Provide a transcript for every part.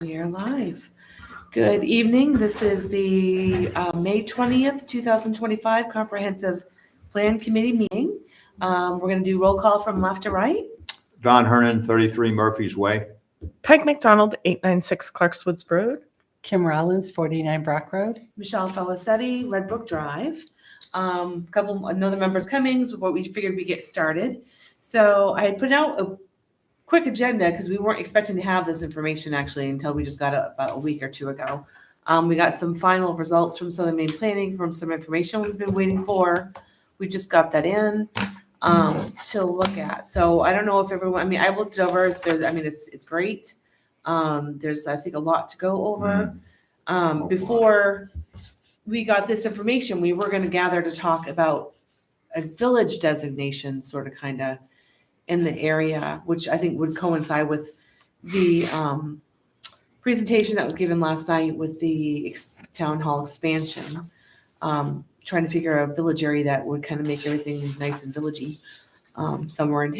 We are live. Good evening. This is the May 20th, 2025 Comprehensive Plan Committee meeting. We're going to do roll call from left to right. Don Hernan, 33 Murphy's Way. Peg McDonald, 896 Clarkswoods Road. Kim Rollins, 49 Brock Road. Michelle Felicetti, Red Brook Drive. Couple another members coming, but we figured we'd get started. So I had put out a quick agenda because we weren't expecting to have this information actually until we just got it about a week or two ago. We got some final results from Southern Maine Planning from some information we've been waiting for. We just got that in to look at. So I don't know if everyone, I mean, I've looked it over. It's great. There's, I think, a lot to go over. Before we got this information, we were going to gather to talk about a village designation sort of kind of in the area, which I think would coincide with the presentation that was given last night with the town hall expansion, trying to figure out a village area that would kind of make everything nice and villagey somewhere in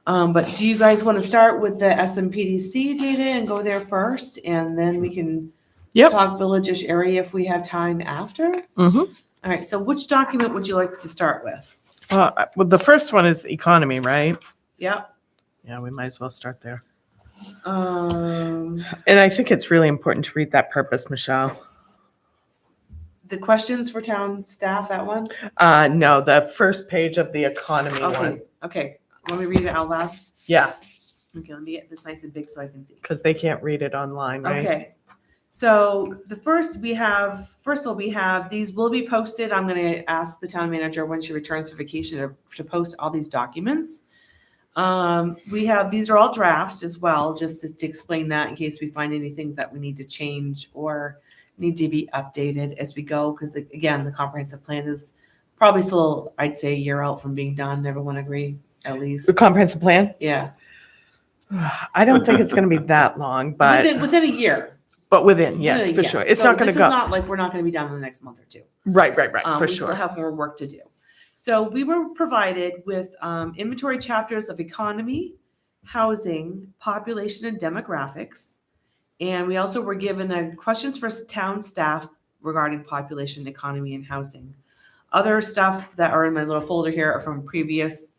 town. But do you guys want to start with the SMPDC data and go there first, and then we can talk village-ish area if we have time after? Mm-hmm. All right, so which document would you like to start with? Well, the first one is economy, right? Yep. Yeah, we might as well start there. Um, And I think it's really important to read that purpose, Michelle. the questions for town staff, that one? No, the first page of the economy one. Okay. Let me read it out loud. Yeah, Okay, let me get this nice and big so I can see. because they can't read it online, right? Okay. So the first of all, we have, these will be posted. I'm going to ask the town manager when she returns from vacation to post all these documents. These are all drafts as well, just to explain that in case we find anything that we need to change or need to be updated as we go. Because again, the comprehensive plan is probably still, I'd say, a year out from being done. Everyone agree, at least? The comprehensive plan? Yeah. I don't think it's going to be that long, but Within a year. within, yes, for Yeah. sure. It's So not going to This go. is not like we're not going to be done in the next month or two. Right, for We still sure. have more work to do. So we were provided with inventory chapters of economy, housing, population, and demographics. And we also were given questions for town staff regarding population, economy, and housing. Other stuff that are in my little folder here are from previous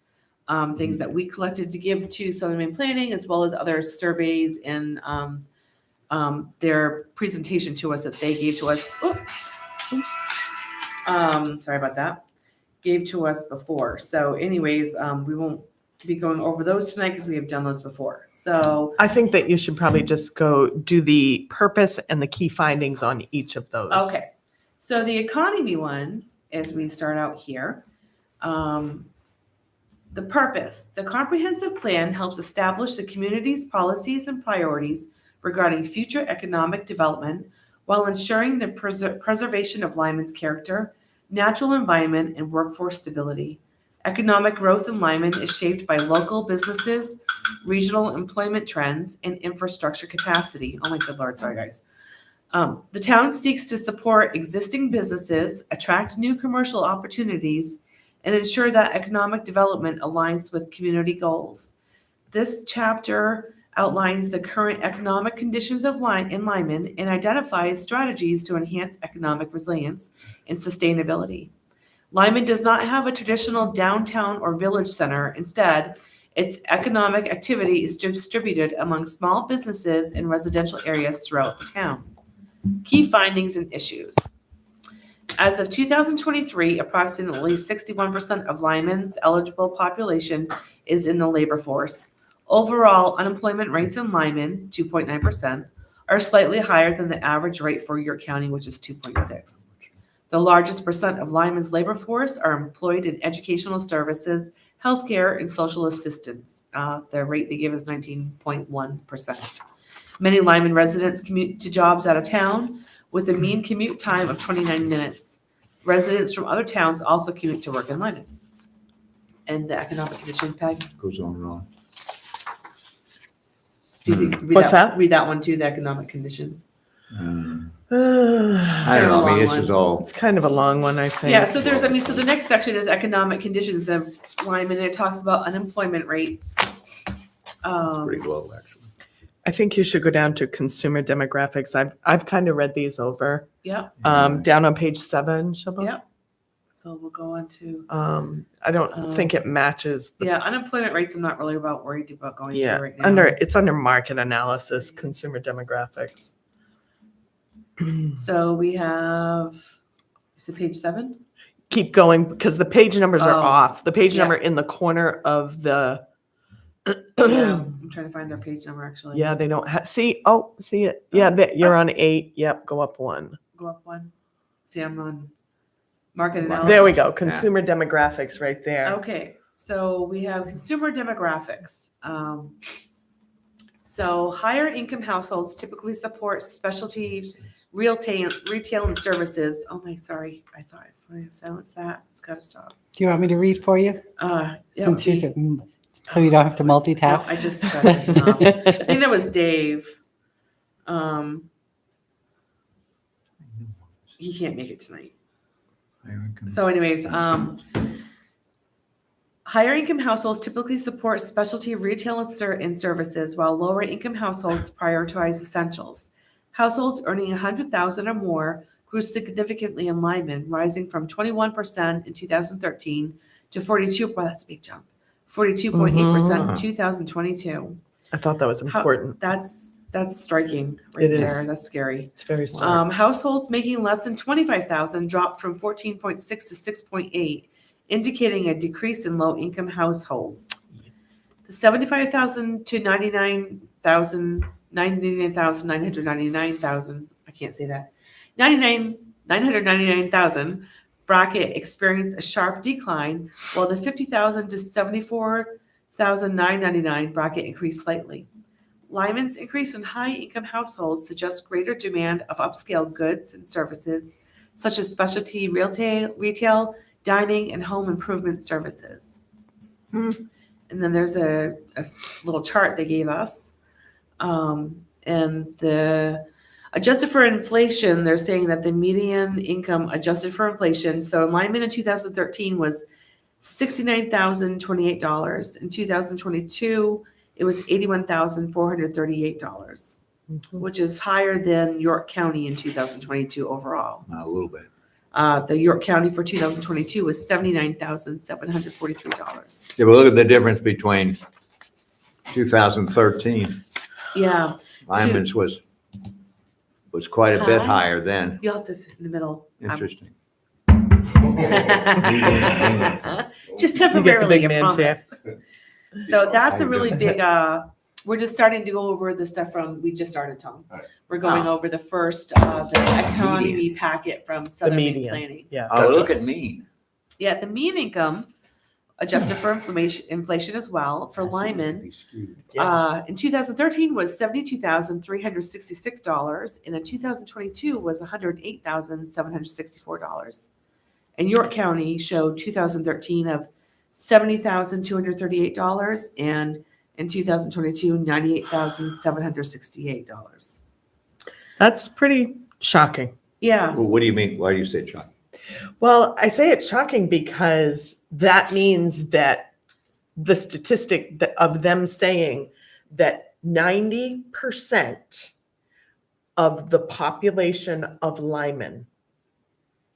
things that we collected to give to Southern Maine Planning, as well as other surveys and their presentation to us that they gave to us. Sorry about that. Gave to us before. So anyways, we won't be going over those tonight because we have done those before. So I think that you should probably just go do the purpose and the key findings on each of those. okay. So the economy one, as we start out here, the purpose. The comprehensive plan helps establish the community's policies and priorities regarding future economic development while ensuring the preservation of Lyman's character, natural environment, and workforce stability. Economic growth in Lyman is shaped by local businesses, regional employment trends, and infrastructure capacity. Oh my good Lord, sorry guys. The town seeks to support existing businesses, attract new commercial opportunities, and ensure that economic development aligns with community goals. This chapter outlines the current economic conditions in Lyman and identifies strategies to enhance economic resilience and sustainability. Lyman does not have a traditional downtown or village center. Instead, its economic activity is distributed among small businesses and residential areas throughout the town. Key findings and issues. As of 2023, approximately 61% of Lyman's eligible population is in the labor force. Overall, unemployment rates in Lyman, 2.9%, are slightly higher than the average rate for York County, which is 2.6%. The largest percent of Lyman's labor force are employed in educational services, healthcare, and social assistance. The rate they give is 19.1%. Many Lyman residents commute to jobs out of town with a mean commute time of 29 minutes. Residents from other towns also commute to work in Lyman. And the economic conditions, Peg? Goes on and on. Do you think, What's that? Read that one too, the economic conditions. I don't know. I mean, this is all. It's kind of a long one, I think. Yeah, so so the next section is economic conditions of Lyman, and it talks about unemployment rates. Pretty low, actually. I think you should go down to consumer demographics. I've kind of read these over. Yep, Down on page 7, Shubha. yep. So we'll go on to, I don't think it matches. The, yeah, unemployment rates, I'm not really worried about going through yeah, right now. it's under market analysis, consumer demographics. So we have, is it page 7? Keep going because the page numbers are Oh, off. The page yeah. number in the corner of the. Yeah, I'm trying to find their page number actually. Yeah, they don't have. See it. Yeah, you're on 8. Yep, go up 1. Go up 1. See, I'm on market analysis. There we go. Consumer demographics right there. Okay, so we have consumer demographics. So higher income households typically support specialty retail and services. Oh my, sorry, I thought I silenced that. It's got to stop. Do you want me to read for you? Yeah, Since so you don't have to no, multitask? I just shut it off. I think that was Dave. He can't make it tonight. So anyways, higher income households typically support specialty retail and services, while lower income households prioritize essentials. Households earning $100,000 or more grew significantly in Lyman, rising from 21% in 2013 to 42%. That's a big jump. 42.8% in 2022. I thought that was important. That's striking right It is. there. That's scary. It's very strong. Households making less than $25,000 dropped from 14.6 to 6.8, indicating a decrease in low-income households. The 75,000 to 99,999,000, I can't say that, 999,000 bracket experienced a sharp decline, while the 50,000 to 74,999 bracket increased slightly. Lyman's increase in high-income households suggests greater demand of upscale goods and services, such as specialty retail, dining, and home improvement services. And then there's a little chart they gave us. And the adjusted for inflation, they're saying that the median income adjusted for inflation, so Lyman in 2013 was $69,028. In 2022, it was $81,438, which is higher than York County in 2022 overall. A little bit. The York County for 2022 was $79,743. Yeah, but look at the difference between 2013. Yeah, Lyman's was quite a bit High? higher then. you'll have this in the middle. Interesting. Just You get the temporarily, big I man chair. promise. So that's a really big, we're just starting to go over the stuff we just started, Tom. Right. We're going over the first, the economy packet from Southern Maine median. Planning. Yeah. Oh, look at me. Yeah, the mean income, adjusted for inflation as well, for Lyman, in 2013 was $72,366, and in 2022 was $108,764. And York County showed 2013 of $70,238, and in 2022, $98,768. That's pretty shocking. Yeah, Well, what do you mean? Why do you say shocking? Well, I say it's shocking because that means that the statistic of them saying that 90% of the population of Lyman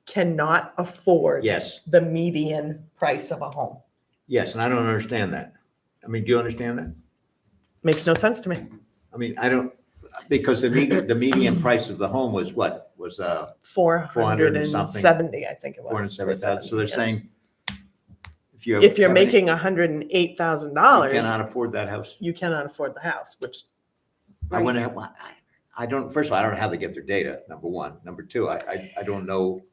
cannot afford Yes, the median price of a home. yes, and I don't understand that. I mean, do you understand that? Makes no sense to me. I mean, I don't, because the median price of the home was what? Was 400 and something. 470, I think it was. 470,000. So they're yeah. saying if If you're have any- making you $108,000, cannot afford that house. you cannot afford the house, which I wonder, I don't, first of all, I don't know how they get their data, number one. Number two, I don't know.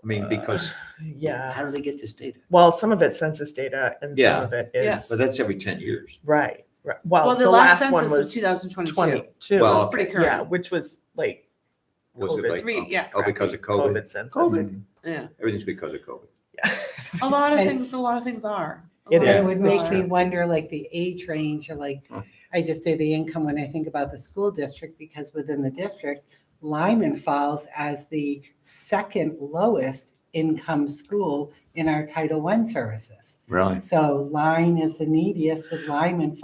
I mean, because yeah. how do they get this data? Well, some of it's census data and Yeah. some of it Yeah. is But that's every 10 years. right. well, the last census was 2022. 22. So Well, it's pretty Yeah, current. which was like Was it COVID. like? Yeah, Oh, because of COVID? COVID census. COVID. Yeah, Everything's because of COVID. a lot of It's- things are. It But is. it would That's make me true. wonder, like the age range, or like, I just say the income when I think about the school district, because within the district, Lyman falls as the second lowest income school in our Title I services. Really? So Lyme is the neediest, with Lyman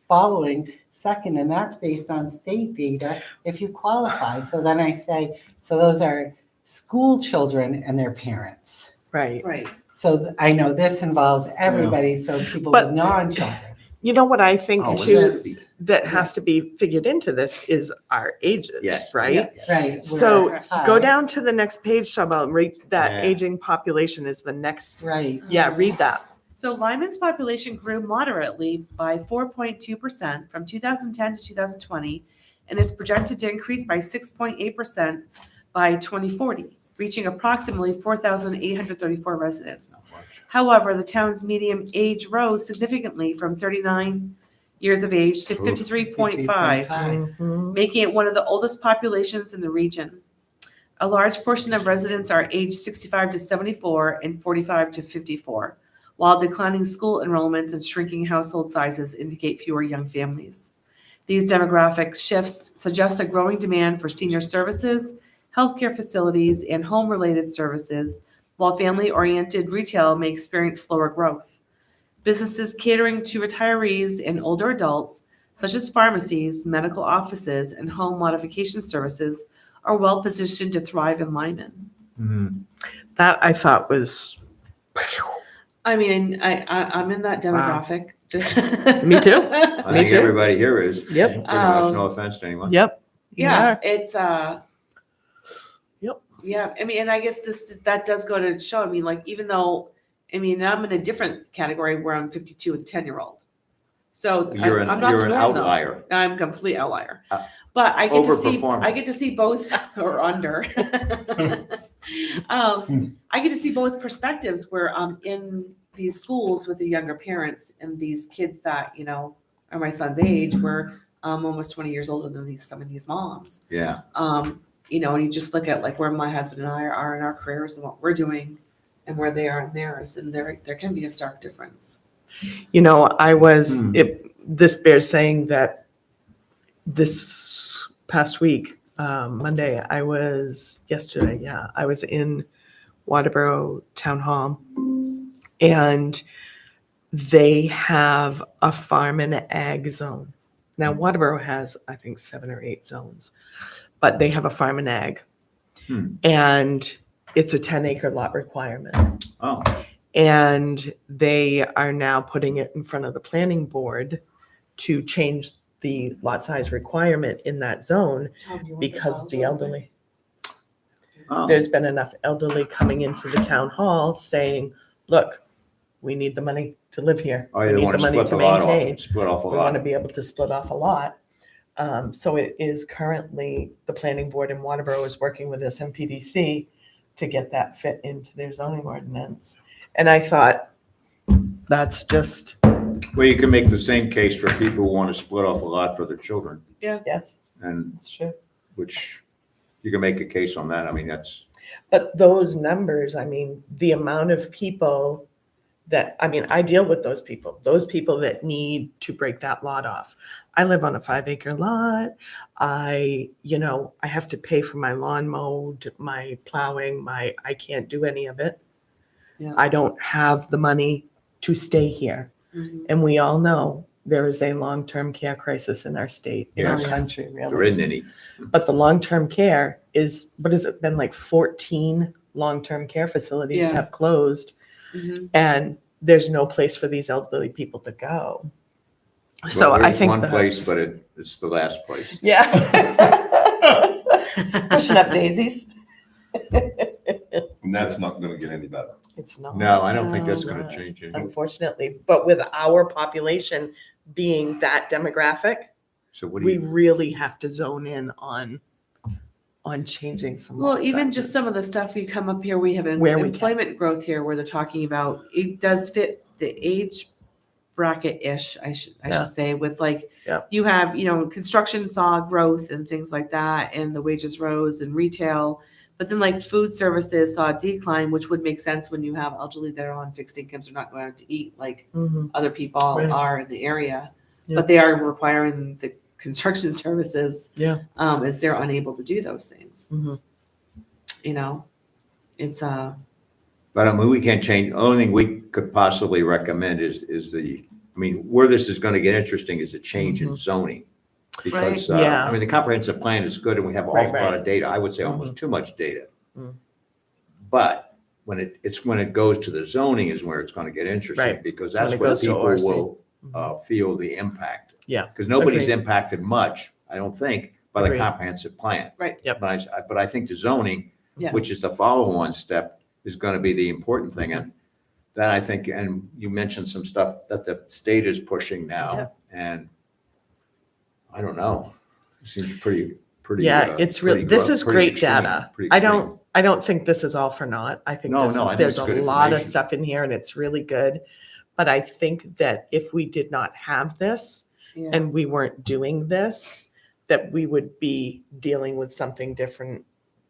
following second, and that's based on state data if you qualify. So then I say, so those are school children and their parents. Right. Right. So I know this involves everybody, so people But- with non-children. You know what I think Oh, too wouldn't that be- that has to be figured into this is our ages, Yes. right? Yeah. Right. So we're high. go down to the next page, Shabelle, read that Yeah. aging population is the next. Right. Yeah, read that. So Lyman's population grew moderately by 4.2% from 2010 to 2020 and is projected to increase by 6.8% by 2040, reaching approximately 4,834 residents. However, the town's median age rose significantly from 39 years of age to 53.5, Mhm. making it one of the oldest populations in the region. A large portion of residents are aged 65 to 74 and 45 to 54, while declining school enrollments and shrinking household sizes indicate fewer young families. These demographic shifts suggest a growing demand for senior services, healthcare facilities, and home-related services, while family-oriented retail may experience slower growth. Businesses catering to retirees and older adults, such as pharmacies, medical offices, and home modification services, are well positioned to thrive in Lyman. Mhm. That I thought was, I mean, I'm in that demographic. Me too. I Me think too. everybody here is. Yep. Pretty much, no offense to anyone. yep. Yeah, it's Yep. yeah, I mean, and I guess that does go to show, I mean, like, even though, I mean, I'm in a different category where I'm 52 with a 10-year-old. So You're I'm not an the norm, though. outlier. I'm a complete outlier. Uh, But I overperformer. get to see both or under. I get to see both perspectives where I'm in these schools with the younger parents and these kids that, you know, are my son's age, where I'm almost 20 years older than some of these moms. Yeah. You know, and you just look at like where my husband and I are in our careers and what we're doing and where they are in theirs, and there can be a stark difference. You know, I was, Hmm. this bears saying that this past week, Monday, I was in Waterboro Town Hall, and they have a farm and ag zone. Now, Waterboro has, I think, 7 or 8 zones, but they have a farm and ag. Hmm. And it's a 10-acre lot requirement. Oh, And they are now putting it in front of the planning board to change the lot size requirement in that zone because the elderly, oh. there's been enough elderly coming into the town hall saying, look, we need the money to live here. Oh, We you need want the to money split to the lot maintain. off, split off a We want to lot. be able to split off a lot. So it is currently, the planning board in Waterboro is working with SMPDC to get that fit into their zoning ordinance. And I thought, that's just, Well, you can make the same case for people who want to split off a lot for their children, yes, and it's true. which you can make a case on that. I mean, that's, But those numbers, I mean, the amount of people that, I mean, I deal with those people that need to break that lot off. I live on a 5-acre lot. I have to pay for my lawn mowed, my plowing, I can't do any of it. Yeah. I don't have the money to stay here. Mhm. And we all know there is a long-term care crisis in our state, in our Yes. country, there really. isn't any. But the long-term care is, what has it been, like 14 long-term care facilities Yeah. have closed, Mhm. and there's no place for these elderly people to go. So Well, I there's think one that- place, but it's the last place. Yeah. Pushing up daisies. And that's not gonna get any better. It's not. No, I don't think No. that's going to change anything. Unfortunately, but with our population being that demographic, So what do we you, really have to zone in on changing some. Well, lot even just sizes. some of the stuff you come up here, we have Where we can. employment growth here where they're talking about, it does fit the age bracket-ish, I Yeah. should say, with like, Yeah. you have, construction saw growth and things like that, and the wages rose and retail. But then like food services saw a decline, which would make sense when you have elderly that are on fixed incomes, are not going out to eat like Mhm. other people Right. are in the area. Yeah. But they are requiring the construction services. Yeah. As they're unable to do those things. Mhm. It's but I mean, we can't change, the only thing we could possibly recommend is the I mean, where this is gonna get interesting is a change in Mhm. zoning. Right. Because, Yeah. I mean, the comprehensive plan is good and we have an Right, awful lot right. of data. I would say almost too much data. Mm. But when when it goes to the zoning is where it's gonna get interesting, Right. because When that's it where goes to people ORC. will, feel the impact. Yeah. Because nobody's Agreed. impacted much, I don't think, by the Agreed. comprehensive plan. Right. Yep. But I think the zoning, Yes. which is the follow-on step, is gonna be the important thing. And that I think, and you mentioned some stuff that the state is pushing now, Yep. and I don't know. It seems pretty. Yeah, it's really, this is pretty great extreme, data. pretty I extreme. don't think this is all for naught. I think No, this, no, I think there's it's a good lot of information. stuff in here and it's really good. But I think that if we did not have this Yeah. and we weren't doing this, that we would be dealing with something different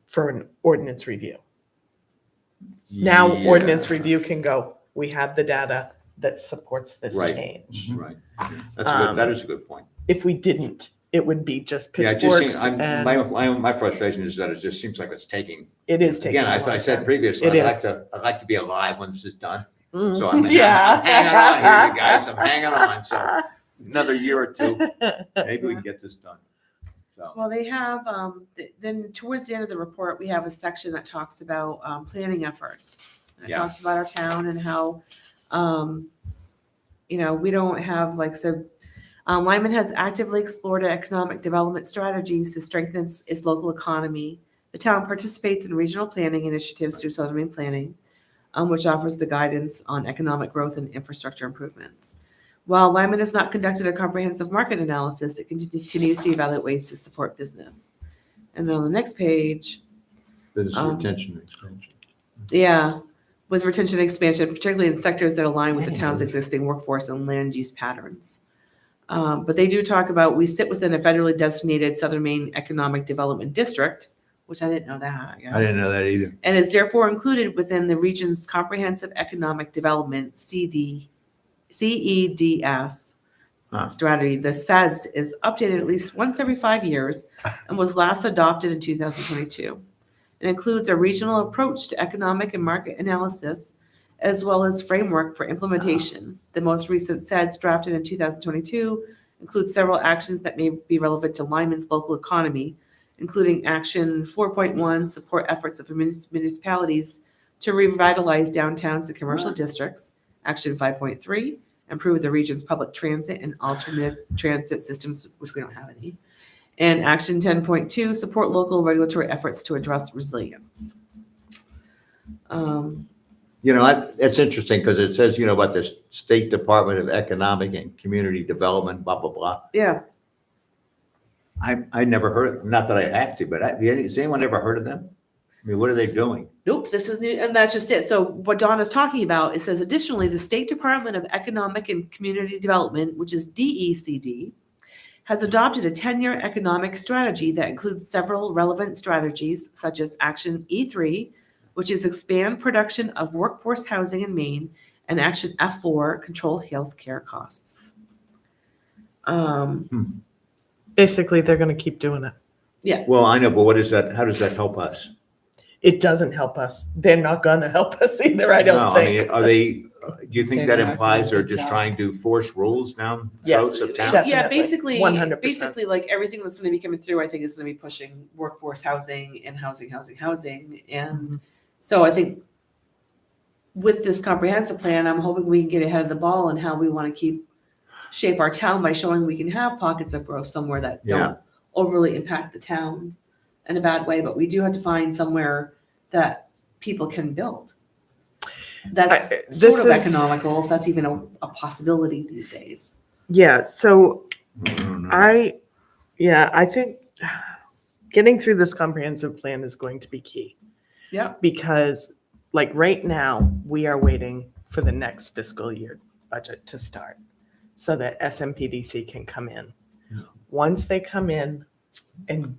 for an ordinance review. Now Yeah. ordinance review can go, we have the data that supports this Right. change. Right. That is a good point. If we didn't, it would be just Yeah, it just seems, pitchforks and my frustration is that it just seems like it's taking, it is taking again, a as long I said time. previously, It I'd like to be alive when this is done. Mm. So I'm Yeah. hanging on here, you guys, I'm hanging on, so another year or two, maybe we can get this done. So, Well, they have, then towards the end of the report, we have a section that talks about planning efforts. And it Yeah. talks about our town and how, we don't have, like, so Lyman has actively explored economic development strategies to strengthen its local economy. The town participates in regional planning initiatives through Southern Maine Planning, which offers the guidance on economic growth and infrastructure improvements. While Lyman has not conducted a comprehensive market analysis, it continues to evaluate ways to support business. And then on the next page, business Um, retention and expansion. yeah, with retention and expansion, particularly in sectors that align with the town's existing workforce and land use patterns. But they do talk about, we sit within a federally designated Southern Maine Economic Development District, which I didn't know that, I guess. I didn't know that either. And is therefore included within the region's Comprehensive Economic Development, CEDS Huh. strategy. The CEDS is updated at least once every 5 years and was last adopted in 2022. It includes a regional approach to economic and market analysis, as well as framework for implementation. The most recent CEDS drafted in 2022 includes several actions that may be relevant to Lyman's local economy, including Action 4.1, support efforts of municipalities to revitalize downtowns and commercial districts. Action 5.3, improve the region's public transit and alternate transit systems, which we don't have any. And Action 10.2, support local regulatory efforts to address resilience. It's interesting because it says, about the State Department of Economic and Community Development, blah, blah, blah. Yeah, I never heard, not that I have to, but has anyone ever heard of them? I mean, what are they doing? nope, this is new, and that's just it. So what Donna's talking about, it says additionally, the State Department of Economic and Community Development, which is DECD, has adopted a 10-year economic strategy that includes several relevant strategies, such as Action E3, which is expand production of workforce housing in Maine, and Action F4, control healthcare costs. Basically, they're going to keep doing it. Well, I know, but what is that? How does that help us? It doesn't help us. They're not going to help us either, I don't No, think. Are they, do you Say think they're that not implies doing a they're good just job. trying to force rules down Yes. throats of town? Definitely. Yeah, basically, 100%. basically, like everything that's going to be coming through, I think is going to be pushing workforce housing and housing. And so I think with this comprehensive plan, I'm hoping we can get ahead of the ball and how we want to shape our town by showing we can have pockets of growth somewhere that don't overly impact the town in a bad way, but we do have to find somewhere that people can build. That's this sort of is- economical, if that's even a possibility these days. Yeah, so I don't know. I think getting through this comprehensive plan is going to be key. Yeah. Because like right now, we are waiting for the next fiscal year budget to start so that SMPDC can come in. Yeah. Once they come in and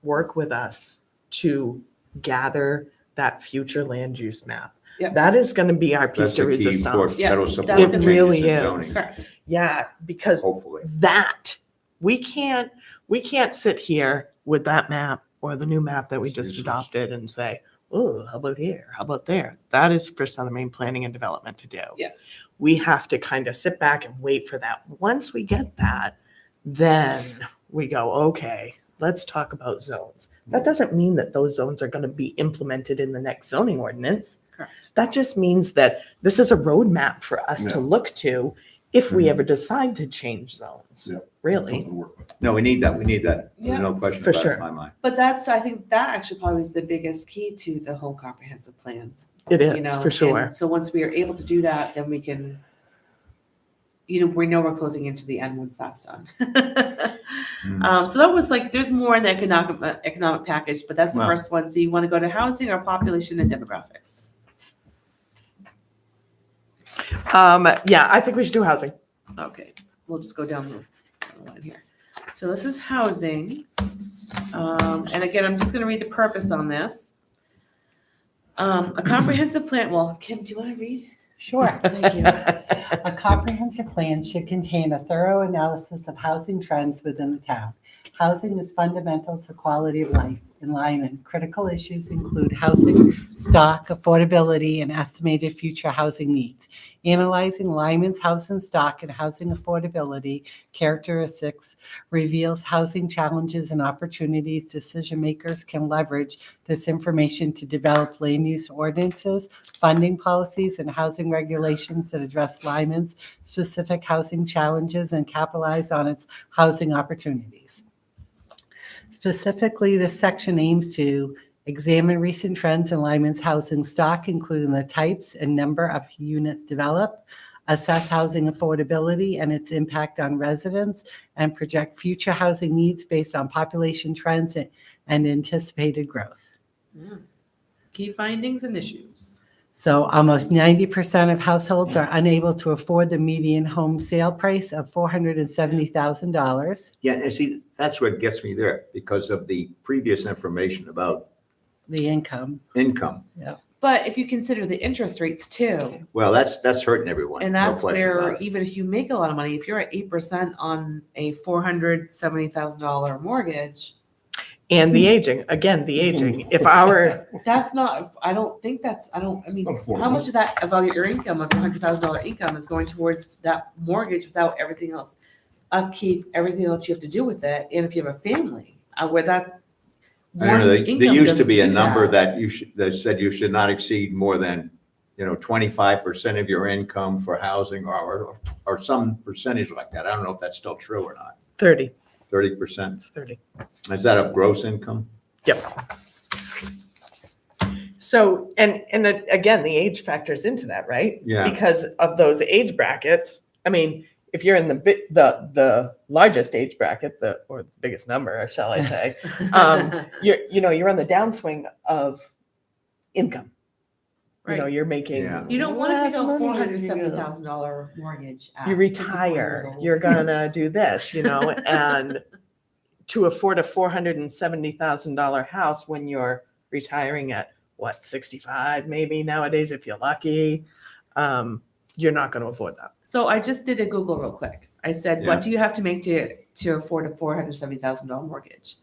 work with us to gather that future land use map. Yep. That is going to be our piece That's de the key for resistance. Yeah, federal support. that's It gonna really changes in is. zoning, Correct. Yeah, because Hopefully. that we can't sit here with that map or the new map that we just Useless. adopted and say, oh, how about here? How about there? That is for Southern Maine Planning and Development to do. Yeah. We have to kind of sit back and wait for that. Once we get that, then we go, okay, let's talk about zones. That doesn't mean that those zones are going to be implemented in the next zoning ordinance. Correct. That just means that this is a roadmap for us Yeah. to look to if we Mhm. ever decide to change zones. Yeah. Really. Something to work with. No, we need that. We need that. Yeah. There's no question For about sure. it in my mind. But I think that actually probably is the biggest key to the whole comprehensive plan. It You is, know, for sure. and so once we are able to do that, then we can, we know we're closing into the end once that's done. So that was like, there's more in the economic package, but that's the Wow. first one. So you want to go to housing or population and demographics? Yeah, I think we should do housing. Okay, we'll just go down the line here. So this is housing. And again, I'm just gonna read the purpose on this. A comprehensive plan, well, Kim, do you want to read? Sure. Thank you. A comprehensive plan should contain a thorough analysis of housing trends within the town. Housing is fundamental to quality of life in Lyman. Critical issues include housing stock, affordability, and estimated future housing needs. Analyzing Lyman's housing stock and housing affordability characteristics reveals housing challenges and opportunities. Decision makers can leverage this information to develop land use ordinances, funding policies, and housing regulations that address Lyman's specific housing challenges and capitalize on its housing opportunities. Specifically, this section aims to examine recent trends in Lyman's housing stock, including the types and number of units developed, assess housing affordability and its impact on residents, and project future housing needs based on population trends and anticipated growth. Key findings and issues. So almost 90% of households are unable to afford the median home sale price of $470,000. Yeah, and see, that's what gets me there because of the previous information about The income. income. But if you consider the interest rates too, Well, that's hurting everyone. and no that's question where about it. even if you make a lot of money, if you're at 8% on a $470,000 mortgage, And the aging, again, the aging. If our, that's not, I mean, Affordable. how much of that, of all your income, of your $100,000 income is going towards that mortgage without everything else? Upkeep, everything else you have to do with it, and if you have a family, where that. I don't know, there income used to doesn't be a do number that. that said you should not exceed more than, 25% of your income for housing or some percentage like that. I don't know if that's still true or not. 30, 30%. it's 30. Is that of gross income? Yep. So, and again, the age factors into that, right? Yeah. Because of those age brackets. I mean, if you're in the largest age bracket, or the biggest number, shall I say, you're on the downswing of income. Right. You're making. Yeah. You don't want to less take out money as you go. $470,000 mortgage. at You 54 retire, years old. you're gonna do this, and to afford a $470,000 house when you're retiring at 65 maybe nowadays if you're lucky, you're not going to afford that. So I just did a Google real quick. I said, Yeah. what do you have to make to afford a $470,000 mortgage?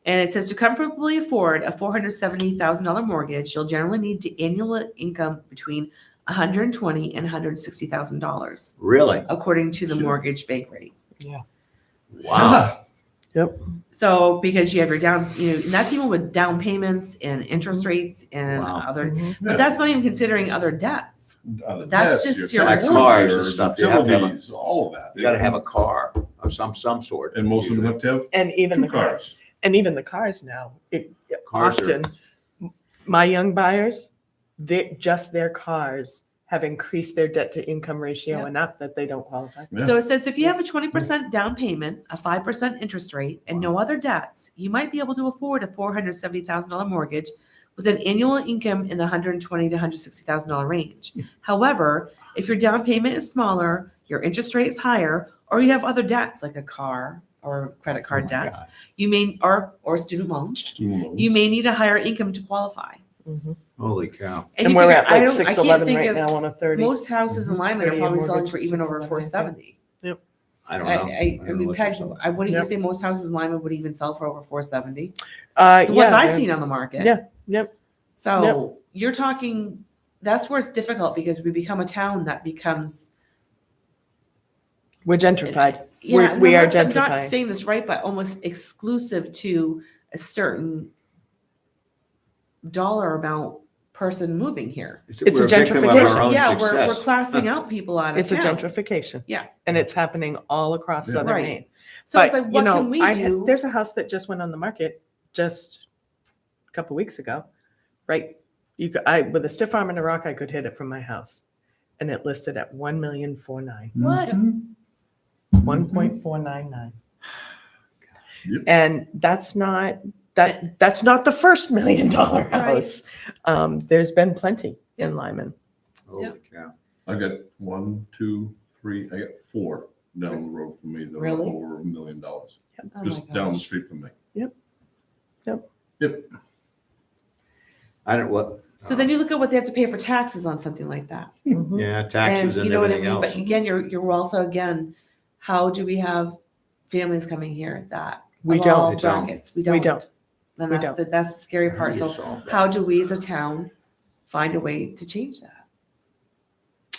And it says to comfortably afford a $470,000 mortgage, you'll generally need annual income between $120,000 and $160,000, Really? according to the Sure. mortgage bank rate. Wow. So because you have your down, and that's even with down payments and interest rates and Wow. other, but that's not even considering other debts. Other That's debts, just your your taxes, cars and your stuff. You have to have a- utilities, all of that. You gotta have a car of some sort. And most of them have to have And even two the cars, cars. and even the cars now, Cars are- often my young buyers, just their cars have increased their debt to income ratio Yep. enough that they don't qualify. Yeah. So it says if you have a 20% down payment, a 5% interest rate, and no other debts, you might be able to afford a $470,000 mortgage with an annual income in the $120,000 to $160,000 range. However, if your down payment is smaller, your interest rate is higher, or you have other debts like a car or credit card Oh my debts, God. you may or student loans, Student loans. you may need a higher income to qualify. Mhm. Holy cow. And you we're figure- at like I can't 611 think right of- now on a 30. Most houses in Lyman are 30 probably mortgage selling for is even over 611, $470. I don't know. I don't know mean, what Peg, you're saying. wouldn't you Yep. say most houses in Lyman would even sell for over $470? yeah, The ones I've they're- seen on the market. Yeah. Yep. So you're talking, that's where it's difficult because we become a town that becomes. We're gentrified. Yeah, We no, are I'm not gentrifying. saying this right, but almost exclusive to a certain dollar amount person moving here. It's a We're victim of our gentrification. own Yeah, we're success. classing out people out of It's a town. gentrification. Yeah. And it's happening all across Yeah. Southern Right. Maine. So it's But, like, you what know, can we do? There's a house that just went on the market just a couple weeks ago, right? With a stiff arm and a rock, I could hit it from my house. And it listed at 1,499,000. What? Mm-hmm. 1.499. Yep. And that's not the first $1 million house. There's been plenty in Lyman. Holy cow. I got 1, 2, 3, I got 4 down the road from me that are Really? over $1 million. Oh my Just down the gosh. street from me. Yep. I don't, what, So then you look at what they have to pay for taxes on something like that. yeah, taxes And you and know what I everything mean? But else. again, you're also, again, how do we have families coming here that? We of don't. all We don't. brackets? We We don't. don't. Then We that's the scary How part. do you So solve that? how do we as a town find a way to change that?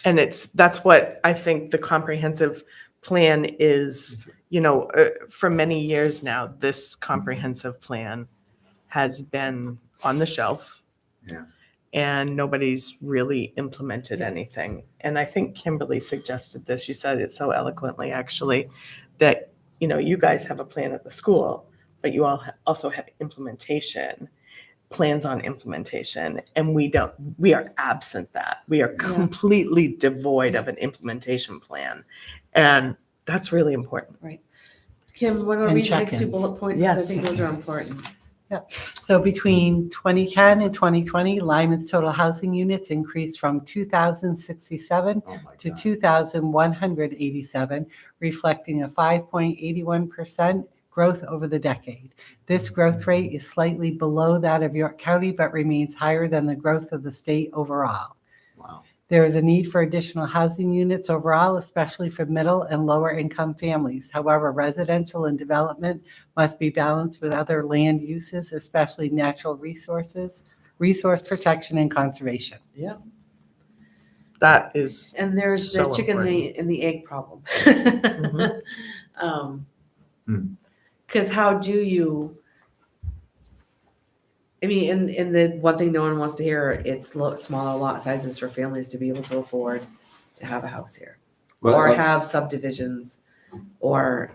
And that's what I think the comprehensive plan is, for many years now, this comprehensive plan has been on the shelf. Yeah. And nobody's really implemented Yeah. anything. And I think Kimberly suggested this, you said it so eloquently, actually, that, you guys have a plan at the school, but you all also have implementation, plans on implementation, and we are absent that. We are Yeah. completely devoid of an implementation plan. And that's really important. Kim, what are And we the next two check-ins. bullet points? Because I Yes. think those are important. So between 2010 and 2020, Lyman's total housing units increased from 2,067 Oh my to God. 2,187, reflecting a 5.81% growth over the decade. This growth rate is slightly below that of York County, but remains higher than the growth of the state overall. Wow. There is a need for additional housing units overall, especially for middle and lower income families. However, residential and development must be balanced with other land uses, especially natural resources, resource protection and conservation. That is, And there's the So chicken important. and the egg problem. Mhm. Hmm. Because how do you, I mean, in the one thing no one wants to hear, it's smaller lot sizes for families to be able to afford to have a house here. Well, Or have subdivisions, or,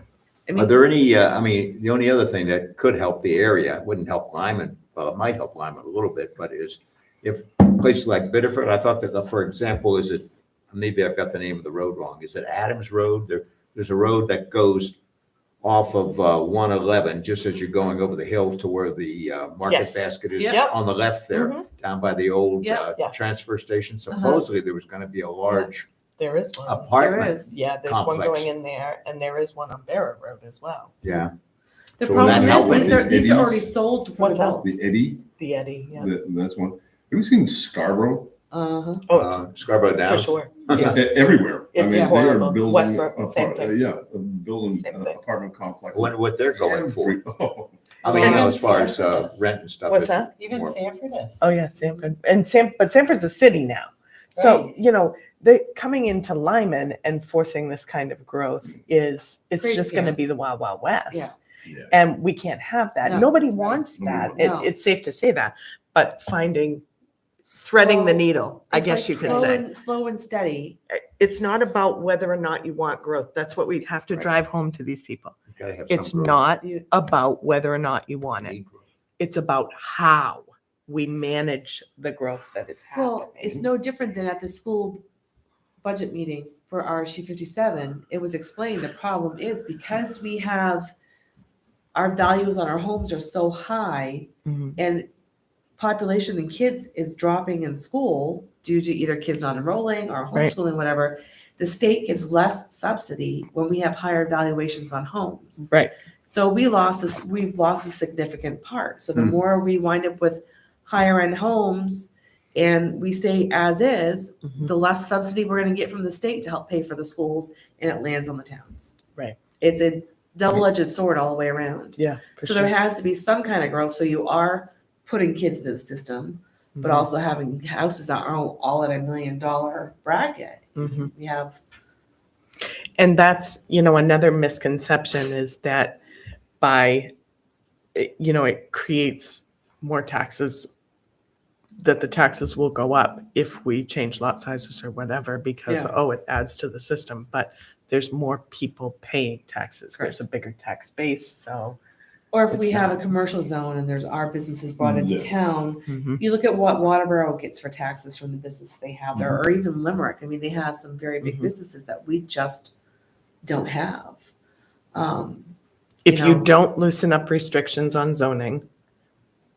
I Are mean, there any, the only other thing that could help the area, wouldn't help Lyman, well, it might help Lyman a little bit, but is if places like Biddeford, I thought that, for example, maybe I've got the name of the road wrong. Is it Adams Road? There's a road that goes off of 111, just as you're going over the hill to where the market Yes. basket is Yep. on the left there, Mhm. down by the old Yep. Yeah. transfer station. Supposedly there was gonna be a large there is one. apartment. is. Yeah, there's one complex. going in there, and there is one on Barrett Road as well. Yeah. the So will that problem help is, with these are Eddies? already sold for What's that? adults. The Eddy, The Eddy, yeah. that's one. Have you seen Scarborough? Uh-huh. Oh, Scarborough it's for Downs. sure. Yeah. Everywhere. It's they are horrible. building Westbrook, same thing. building Same thing. apartment complexes. I wonder what they're going for. Oh, I mean, And as far as Sanford is. rent and stuff. What's it's that? Even more- Sanford is. Oh, yeah, Sanford. But Sanford's a city now. So, Right. the coming into Lyman and forcing this kind of growth it's Crazy just going to pants. be the Wild Wild West. Yeah. yeah. And we can't have that. No. Nobody wants Nobody that. wants that. No. It's safe to say that. But threading the Slow- needle, I It's guess like you could slow say. and- Slow and steady. It's not about whether or not you want growth. That's what we have to Right. drive home to these people. You gotta have some It's growth. not You- about whether or not you want it. Need growth. It's about how we manage the growth that is happening. Well, it's no different than at the school budget meeting for RSU 57. It was explained, the problem is because we have, our values on our homes are so high Mhm. and population and kids is dropping in school due to either kids not enrolling or Right. homeschooling, whatever, the state gives less subsidy when we have higher valuations on homes. Right. So we've lost a significant part. So the Hmm. more we wind up with higher end homes and we stay as is, Mhm. the less subsidy we're gonna get from the state to help pay for the schools, and it lands on the towns. Right. It's a double-edged sword all the way around. Yeah, for So sure. there has to be some kind of growth, so you are putting kids into the system, but also having houses that are all at $1 million bracket. Mhm. We have, And that's, another misconception is that it creates more taxes, that the taxes will go up if we change lot sizes or whatever, because, Yeah. it adds to the system. But there's more people paying taxes. There's a bigger tax base, so. or if we It's have not. a commercial zone and there's our businesses brought into Yeah. town, Mhm. you look at what Waterboro gets for taxes from the business they have there, or even Limerick. I mean, they have some very big Mhm. businesses that we just don't have. If You you know. don't loosen up restrictions on zoning,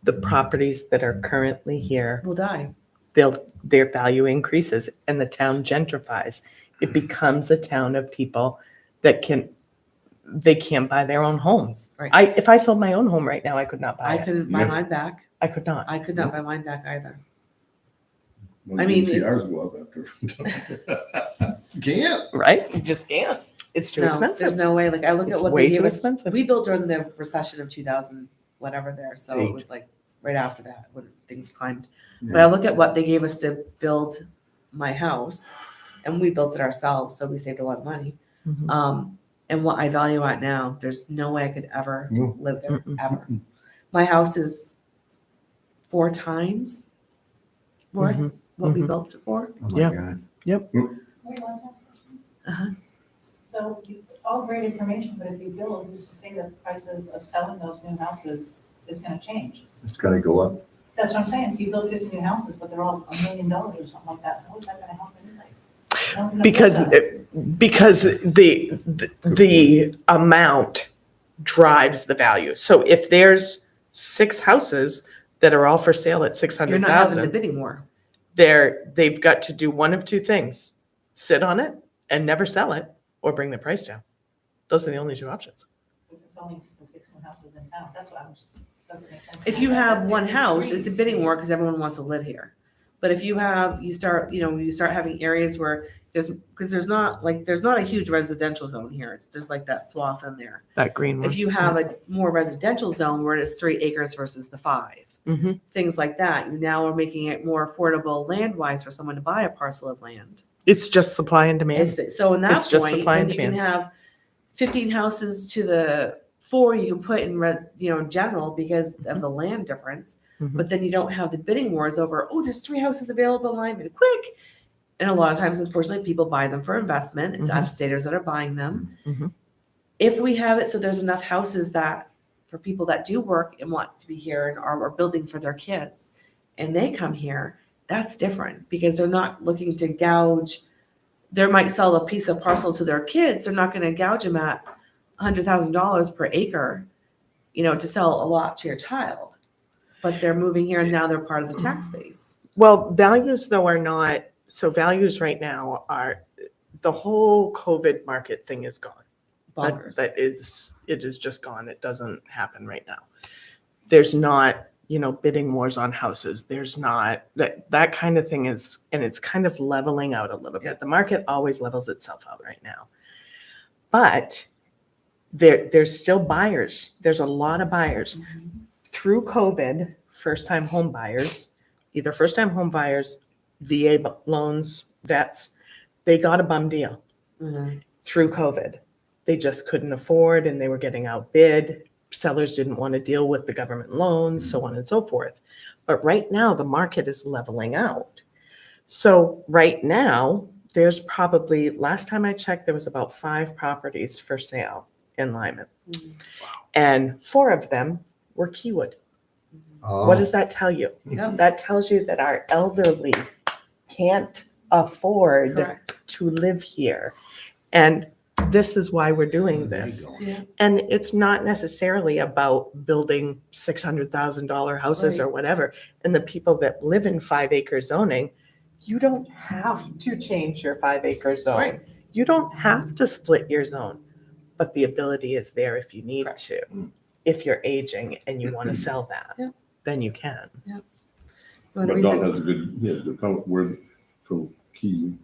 the properties that are currently here, Will die. their value increases and the town gentrifies. It becomes a town of people that they can't buy their own homes. Right. If I sold my own home right now, I could not buy I it. couldn't buy Yeah. mine back. I could not. I could not buy mine back either. Well, I you mean, can see it- ours go up after. Can't. Right? You just can't. It's too No, expensive. there's no way. Like I look It's at what way they too gave us. expensive. We built during the recession of 2000, whatever there. So Eight. it was like right after that when things climbed. But I look at what they gave us to build my house, and we built it ourselves, so we saved a lot of money. Mhm. And what I value at now, there's no way I could ever No. live there Mm-mm. ever. My house is 4 times worth Mhm. what we Mhm. built it for. Oh my Yeah. God. Wait, one last question. Uh-huh. So all great information, but if you build, who's to say that the prices of selling those new houses is gonna change? It's gotta go up. That's what I'm saying, so you build 50 new houses, but they're all $1 million or something like that, how is that gonna help anybody? No one can afford Because that. because the amount drives the value. So if there's 6 houses that are all for sale at You're not having the 600,000, bidding war. they've got to do one of two things: sit on it and never sell it, or bring the price down. Those are the only 2 options. If it's only the 6 new houses in town, that's what I'm just, doesn't make sense. If you have one It's house, three. it's a bidding war because everyone wants to live here. But if you start having areas where there's not a huge residential zone here. It's just like that swath in there. That green one. If you have a more residential zone where it's 3 acres versus the 5, Mhm. things like that, you now are making it more affordable land-wise for someone to buy a parcel of land. It's just supply and demand. So in that It's just point, supply then and you can demand. have 15 houses to the 4 you can put in general because of the land difference. Mhm. But then you don't have the bidding wars over, oh, there's 3 houses available in Lyman, quick. And a lot of times, unfortunately, people buy them for investment. It's Mhm. out-of-staters that are buying them. Mhm. If we have it so there's enough houses that for people that do work and want to be here and are building for their kids, and they come here, that's different because they're not looking to gouge. They might sell a piece of parcel to their kids. They're not going to gouge them at $100,000 per acre, to sell a lot to your child. But they're moving here and now they're part of the tax base. Well, values though are not, so values right now are, the whole COVID market thing is gone. Bonkers. It is just gone. It doesn't happen right now. There's not, bidding wars on houses. There's not that kind of thing is, and it's kind of leveling out a little bit. Yeah. The market always levels itself out right now. But there's still buyers. There's a lot of buyers. Through COVID, first-time home buyers, either first-time home buyers, VA loans, vets, they got a bum deal Mhm. through COVID. They just couldn't afford and they were getting outbid. Sellers didn't want to deal with the government loans, so on and so forth. But right now, the market is leveling out. So right now, there's probably, last time I checked, there was about 5 properties for sale in Lyman. Mhm. And 4 of them were Keywood. Oh, What does that tell you? Yeah. That tells you that our elderly can't afford Correct. to live here. And this is why we're doing this. Yeah. And it's not necessarily about building $600,000 houses or whatever. And the people that live in 5-acre zoning, you don't have to change your 5-acre zone. Right. You don't have to split your zone, but the ability is there if you need Correct. to. If you're aging and you want to sell that, Yeah. then you can. You wanna But read Don the- has a good comment, where, from Key,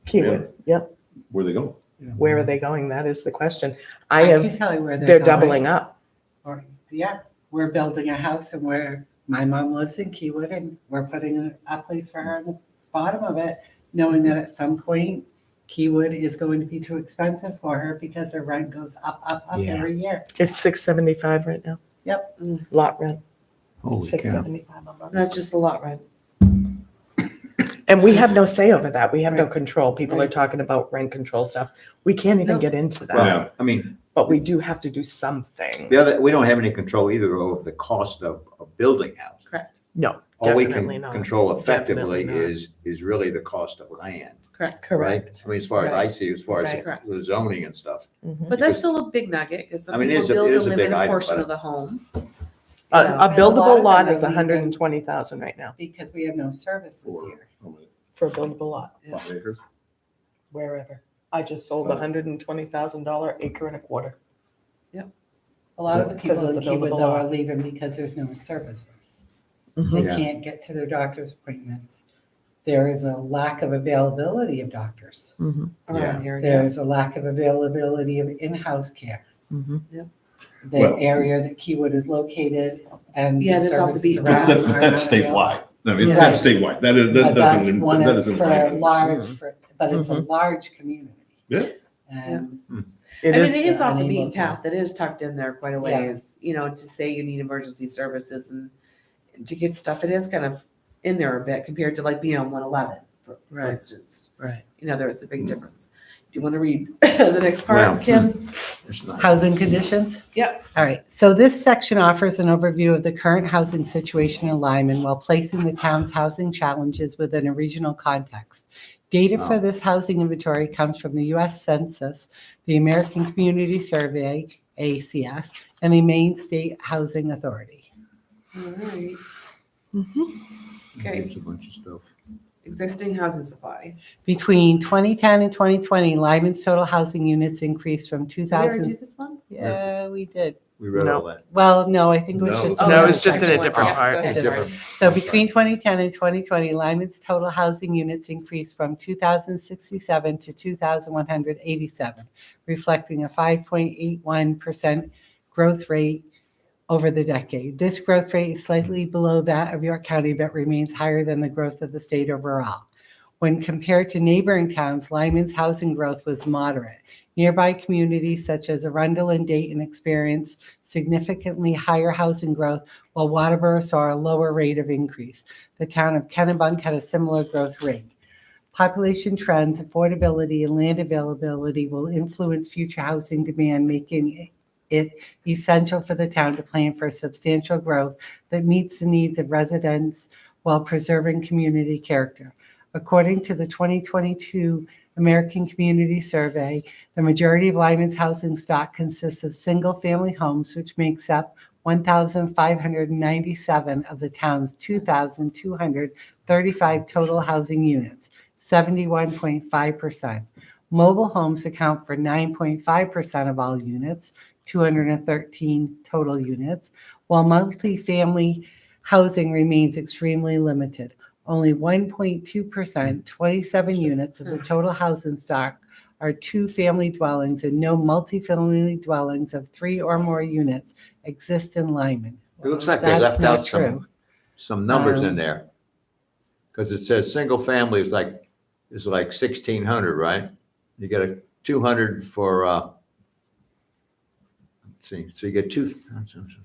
Keywood, yep. where they go. Where are they going? That is the question. I I can have, tell you where they're going. doubling up. Or, yeah, we're building a house and we're my mom lives in Keywood and we're putting a place for her on the bottom of it, knowing that at some point Keywood is going to be too expensive for her because her rent goes up Yeah. every year. It's $675 right now. Yep. Lot rent, Holy cow. $675 a month. That's just the lot rent. And we have no say over that. We have no Right. control. People are Right. talking about rent control stuff. We can't even No. get into that, Well, I mean, but we do have to do something. we don't have any control either over the cost of building houses. Correct. No, All we definitely can not. control effectively Definitely not. is really the cost of land, Correct. right? Correct. I mean, as far as I see, as far as Right. Correct. the zoning and stuff. Mhm. But that's still a big nugget because I some mean, it people is a- build it and is a live big in a item, portion but- of the home. A know. a And a lot buildable of lot them is are leaving- 120,000 right now Because we have no services For here. how many? for a buildable lot, 5 acres? wherever. I just sold Oh. $120,000 acre and a quarter. A lot of the Because people in it's a Keywood buildable though lot. are leaving because there's no services. Mhm. They Yeah. can't get to their doctor's appointments. There is a lack of availability of doctors. Mhm. Around here. There's a lack of availability of in-house care. Mhm. The Well- area that Keywood is located and Yeah, the that's off the services beaten But around. that- are but not that's available. statewide. I mean, Yeah. that's statewide. That is, But that that's doesn't, one that of, isn't. for a Lyman. large, but it's a Mhm. large community. Yeah. And It I is. mean, it is off the unable beaten to- path. It is tucked in there quite a Yeah. ways, you know, to say you need emergency services and to get stuff, it is kind of in there a bit compared to like being on 111, for Right. instance. Right. You know, there is a Mm. big difference. Do you want to read the next Well, part, Kim? It's not- housing conditions? Yep. All right, so this section offers an overview of the current housing situation in Lyman while placing the town's housing challenges within a regional context. Data for Wow. this housing inventory comes from the US Census, the American Community Survey, ACS, and the Maine State Housing Authority. All right. Mhm. Okay. There's a bunch of stuff. Existing housing supply. Between 2010 and 2020, Lyman's total housing units increased from Did we already do 2,000. this one? Yeah, we did. We read No. all that. Well, no, I think it was No. just. Oh, No, another it's just in a section. different Yeah, part. go ahead, It's sorry. different. So between 2010 and 2020, Lyman's total housing units increased from 2,067 to 2,187, reflecting a 5.81% growth rate over the decade. This growth rate is slightly below that of York County, but remains higher than the growth of the state overall. When compared to neighboring towns, Lyman's housing growth was moderate. Nearby communities such as Arundel and Dayton experienced significantly higher housing growth, while Waterboro saw a lower rate of increase. The town of Kennebunk had a similar growth rate. Population trends, affordability, and land availability will influence future housing demand, making it essential for the town to plan for substantial growth that meets the needs of residents while preserving community character. According to the 2022 American Community Survey, the majority of Lyman's housing stock consists of single-family homes, which makes up 1,597 of the town's 2,235 total housing units, 71.5%. Mobile homes account for 9.5% of all units, 213 total units, while multifamily housing remains extremely limited. Only 1.2%, 27 units of the total housing stock are two-family dwellings, and no multifamily dwellings of 3 or more units exist in Lyman. It looks like they That's left not out true. some numbers in Um, there. Because it says single family is like 1,600, right? You get a 200 for, let's see, so you get two.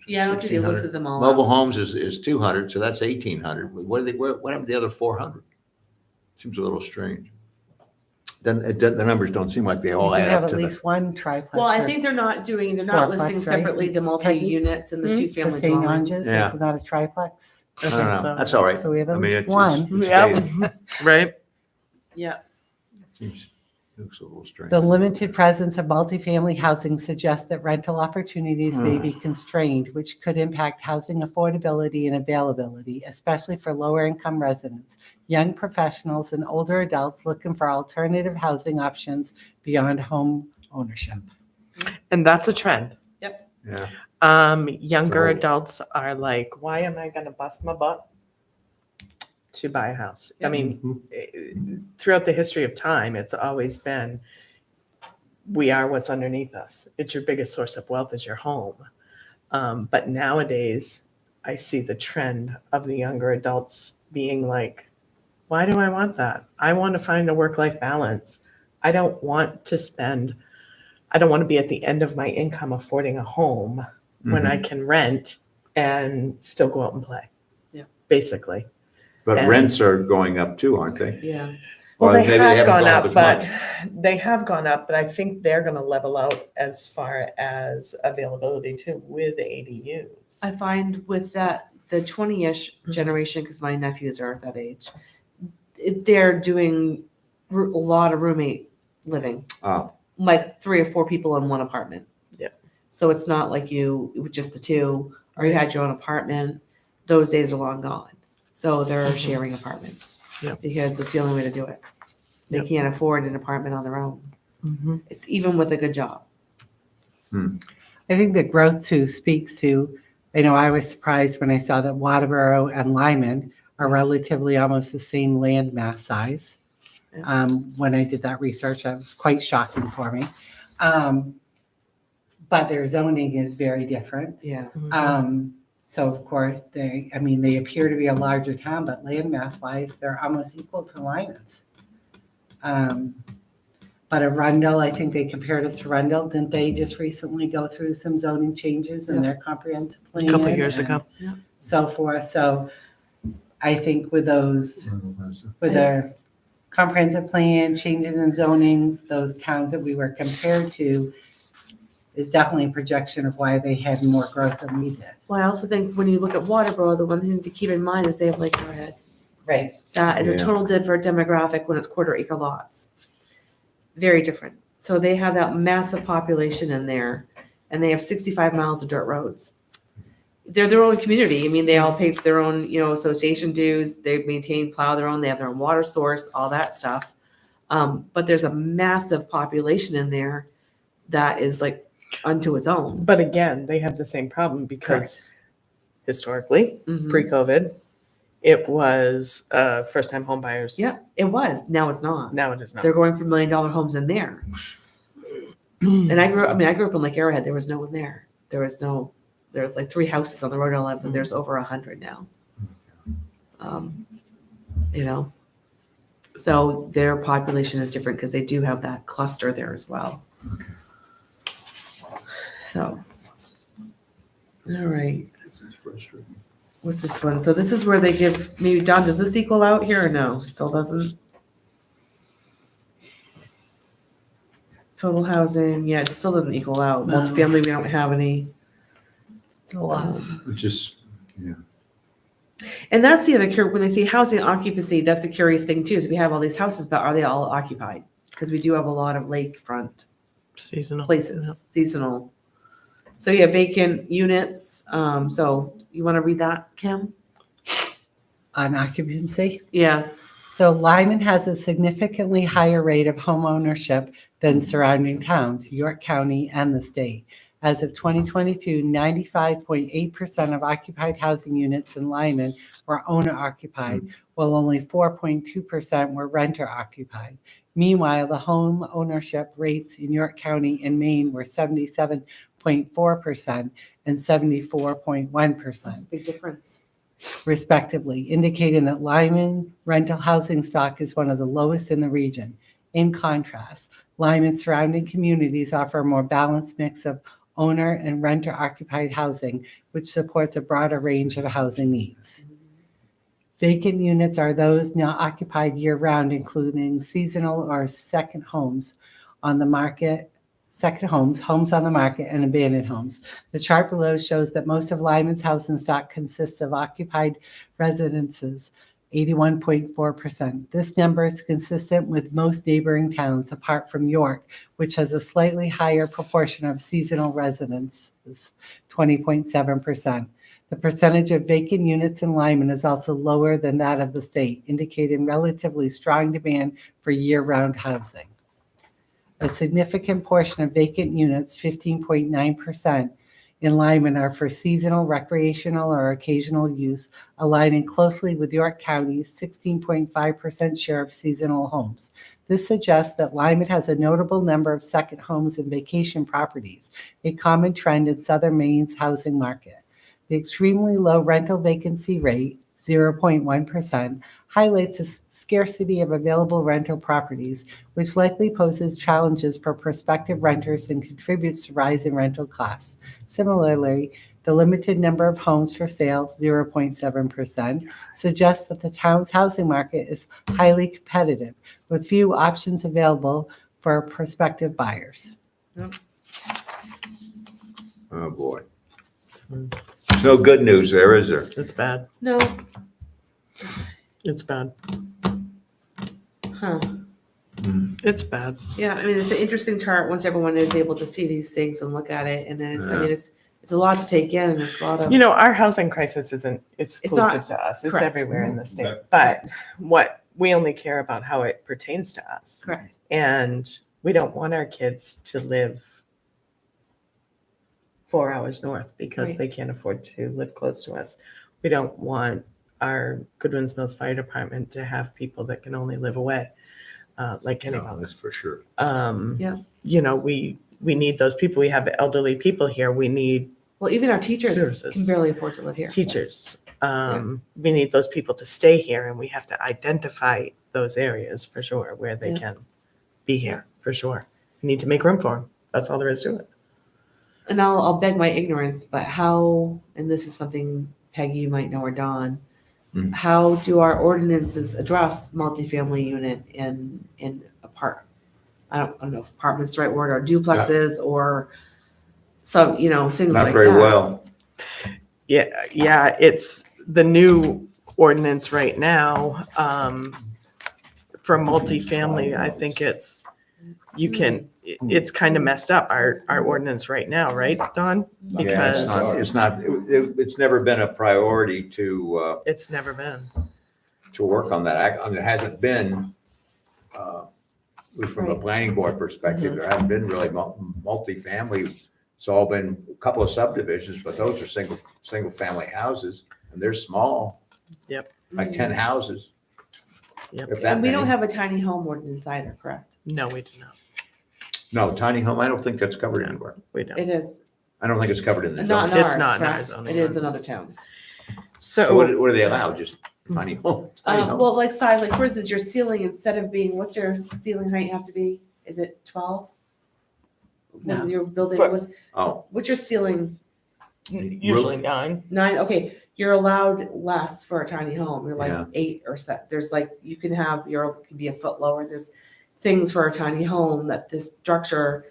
Yeah, I don't think they 1,600. listed them all. Mobile out. homes is 200, so that's 1,800. What happened to the other 400? Seems a little strange. Then the numbers don't seem like they You all do add have up at to the. least one triplex. Well, I or think they're not listing Fourplex, right? separately the Peggy? multi-units and the Hmm? the two-family St. dwellings. Anges, Yeah. is not a triplex. I I think don't know. so. That's all right. So we have I at mean, least it's one. stated. Right? Yeah. Seems, looks a little strange. The limited presence of multifamily housing suggests that rental opportunities may be constrained, which could impact housing affordability and availability, especially for lower-income residents, young professionals, and older adults looking for alternative housing options beyond home ownership. And that's a trend. Yeah. Younger So- adults are like, why am I going to bust my butt to buy a house? I mean, throughout the history of time, it's always been, we are what's underneath us. It's your biggest source of wealth is your home. But nowadays, I see the trend of the younger adults being like, why do I want that? I want to find a work-life balance. I don't want to be at the end of my income affording a home when I can rent and still go out and play. Yeah. Basically. But and- rents are going up too, aren't they? Yeah. Well, Or they maybe have haven't gone up, as but much. they have gone up, but I think they're going to level out as far as availability too with ADUs. I find with that, the 20-ish generation, because my nephews are that age, they're doing a lot of roommate living, Oh, like 3 or 4 people in one apartment. Yeah. So it's not like it was just the two, or you had your own apartment. Those days are long gone. So they're sharing apartments. Yeah. Because it's the only way to do it. They Yeah. can't afford an apartment on their own. Mhm. It's even with a good job. I think the growth too speaks to, I know I was surprised when I saw that Waterboro and Lyman are relatively almost the same land mass size. Yeah. When I did that research, that was quite shocking for me. But their zoning is very different. Yeah. So of course, they appear to be a larger town, but land mass wise, they're almost equal to Lyman's. But Arundel, I think they compared us to Arundel. Didn't they just recently go through some zoning changes in Yeah. their comprehensive plan? A couple of years and ago. Yeah. So forth. So I think with those, with their comprehensive plan, changes in zonings, those towns that we were compared to is definitely a projection of why they had more growth than we did. Well, I also think when you look at Waterboro, the one thing to keep in mind is they have Lake Arrowhead. Right. That is a Yeah. total different demographic when it's quarter-acre lots. Very different. So they have that massive population in there, and they have 65 miles of dirt roads. They're their own community. I mean, they all pay for their own, association dues. They maintain, plow their own. They have their own water source, all that stuff. But there's a massive population in there that is like unto its own. But again, they have the same problem because historically, Mhm. pre-COVID, it was first-time home buyers. Yeah, it was. Now it's not. Now it is not. They're going for $1 million homes in there. And I grew up in Lake Arrowhead. There was no one there. There was like 3 houses on the road I lived, and there's over 100 now. So their population is different because they do have that cluster there as well. So, all right. What's this one? So this is where they give, maybe Don, does this equal out here or no? Still doesn't? Total housing, yeah, it still doesn't equal out. No. Multifamily, we don't have any. Still a lot. just, And that's the other, when they say housing occupancy, that's the curious thing too, is we have all these houses, but are they all occupied? Because we do have a lot of lakefront Seasonal. places, seasonal. So yeah, vacant units, so you want to read that, Kim? On occupancy. Yeah, So Lyman has a significantly higher rate of home ownership than surrounding towns, York County and the state. As of 2022, 95.8% of occupied housing units in Lyman were owner occupied, while only 4.2% were renter occupied. Meanwhile, the home ownership rates in York County and Maine were 77.4% and 74.1%. that's a big difference. respectively, indicating that Lyman rental housing stock is one of the lowest in the region. In contrast, Lyman's surrounding communities offer a more balanced mix of owner and renter occupied housing, which supports a broader range of housing needs. Vacant units are those now occupied year-round, including seasonal or second homes on the market, homes on the market, and abandoned homes. The chart below shows that most of Lyman's housing stock consists of occupied residences, 81.4%. This number is consistent with most neighboring towns, apart from York, which has a slightly higher proportion of seasonal residences, 20.7%. The percentage of vacant units in Lyman is also lower than that of the state, indicating relatively strong demand for year-round housing. A significant portion of vacant units, 15.9%, in Lyman are for seasonal, recreational, or occasional use, aligning closely with York County's 16.5% share of seasonal homes. This suggests that Lyman has a notable number of second homes and vacation properties, a common trend in southern Maine's housing market. The extremely low rental vacancy rate, 0.1%, highlights the scarcity of available rental properties, which likely poses challenges for prospective renters and contributes to rise in rental costs. Similarly, the limited number of homes for sale, 0.7%, suggests that the town's housing market is highly competitive, with few options available for prospective buyers. Oh, boy. There's no good news there, is there? It's bad. No, It's bad. huh, It's bad. yeah, I mean, it's an interesting chart once everyone is able to see these things and look at it, and then I Yeah. mean, it's a lot to take in, and it's a lot of. You know, our housing crisis isn't exclusive not- to us. It's correct. everywhere in the state. That- But what we only care about how it pertains to us. Correct. And we don't want our kids to live 4 hours north because Right. they can't afford to live close to us. We don't want our Goodwin's Mills Fire Department to have people that can only live away, like No, Kennebunk. that's for sure. Yeah. You know, we need those people. We have elderly people here. We need Well, even our teachers Services. can barely afford to live here. teachers. We need those people to stay here, and we have to identify those areas for sure where they Yeah. can be here for sure. We need to make room for them. That's all there is to it. And I'll beg my ignorance, but how, and this is something Peggy, you might know, or Dawn, Mhm. how do our ordinances address multifamily unit in I don't know if apartment's the right word, or duplexes, or some, things like that. Not very well. Yeah, it's the new ordinance right now for multifamily. I think it's it's kind of messed up, our ordinance right now, right, Don? Yeah, Because it's never been a priority to it's never been. work on that. It hasn't been, at least from a Right. planning board perspective, there hasn't been really multifamily. It's all been a couple of subdivisions, but those are single family houses, and they're small. Yep. Like 10 houses. Yep. If that And we don't many. have a tiny home ordinance either, correct? No, we do not. No, tiny home, I don't think that's covered No. anywhere. We don't. It is. I don't think it's covered in the Not zone. in It's ours, not in our correct? zoning It is in other ordinance. towns. So So what do they allow? Just tiny home? Tiny home? Well, like size, like for instance, your ceiling, instead of being, what's your ceiling height have to be? Is it 12? No. When you're building, For- Oh, what's your ceiling? usually 9. 9, okay, you're allowed less for a tiny home, you're like Yeah. 8 or set, there's like, you can have, can be a foot lower, there's things for a tiny home that this structure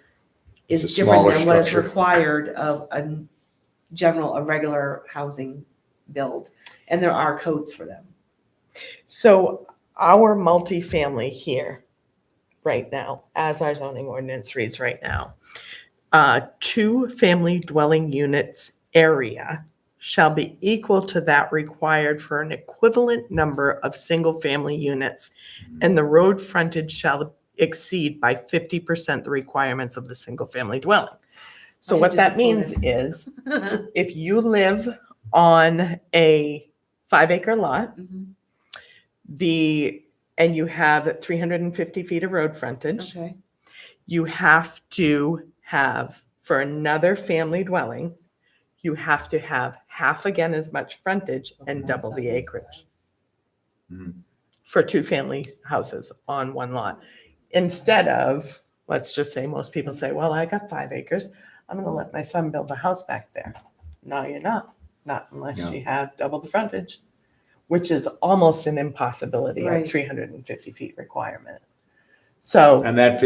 is It's a different smaller than what is structure. required of a regular housing build, and there are codes for them. So our multifamily here, right now, as our zoning ordinance reads right now, 2 family dwelling units area shall be equal to that required for an equivalent number of single-family units, and the road frontage shall exceed by 50% the requirements of the single-family dwelling. So My what edges that means exploded. is, if you live on a 5-acre lot, Mhm. and you have 350 feet of road frontage, Okay, you have to have, for another family dwelling, you have to have half again as much frontage and double the acreage Mhm. for 2 family houses on one lot. Instead of, let's just say, most people say, well, I got 5 acres. I'm going to let my son build a house back there. No, you're not. Not unless Yeah. you have double the frontage, which is almost an impossibility Right. at 350 feet requirement. So, And that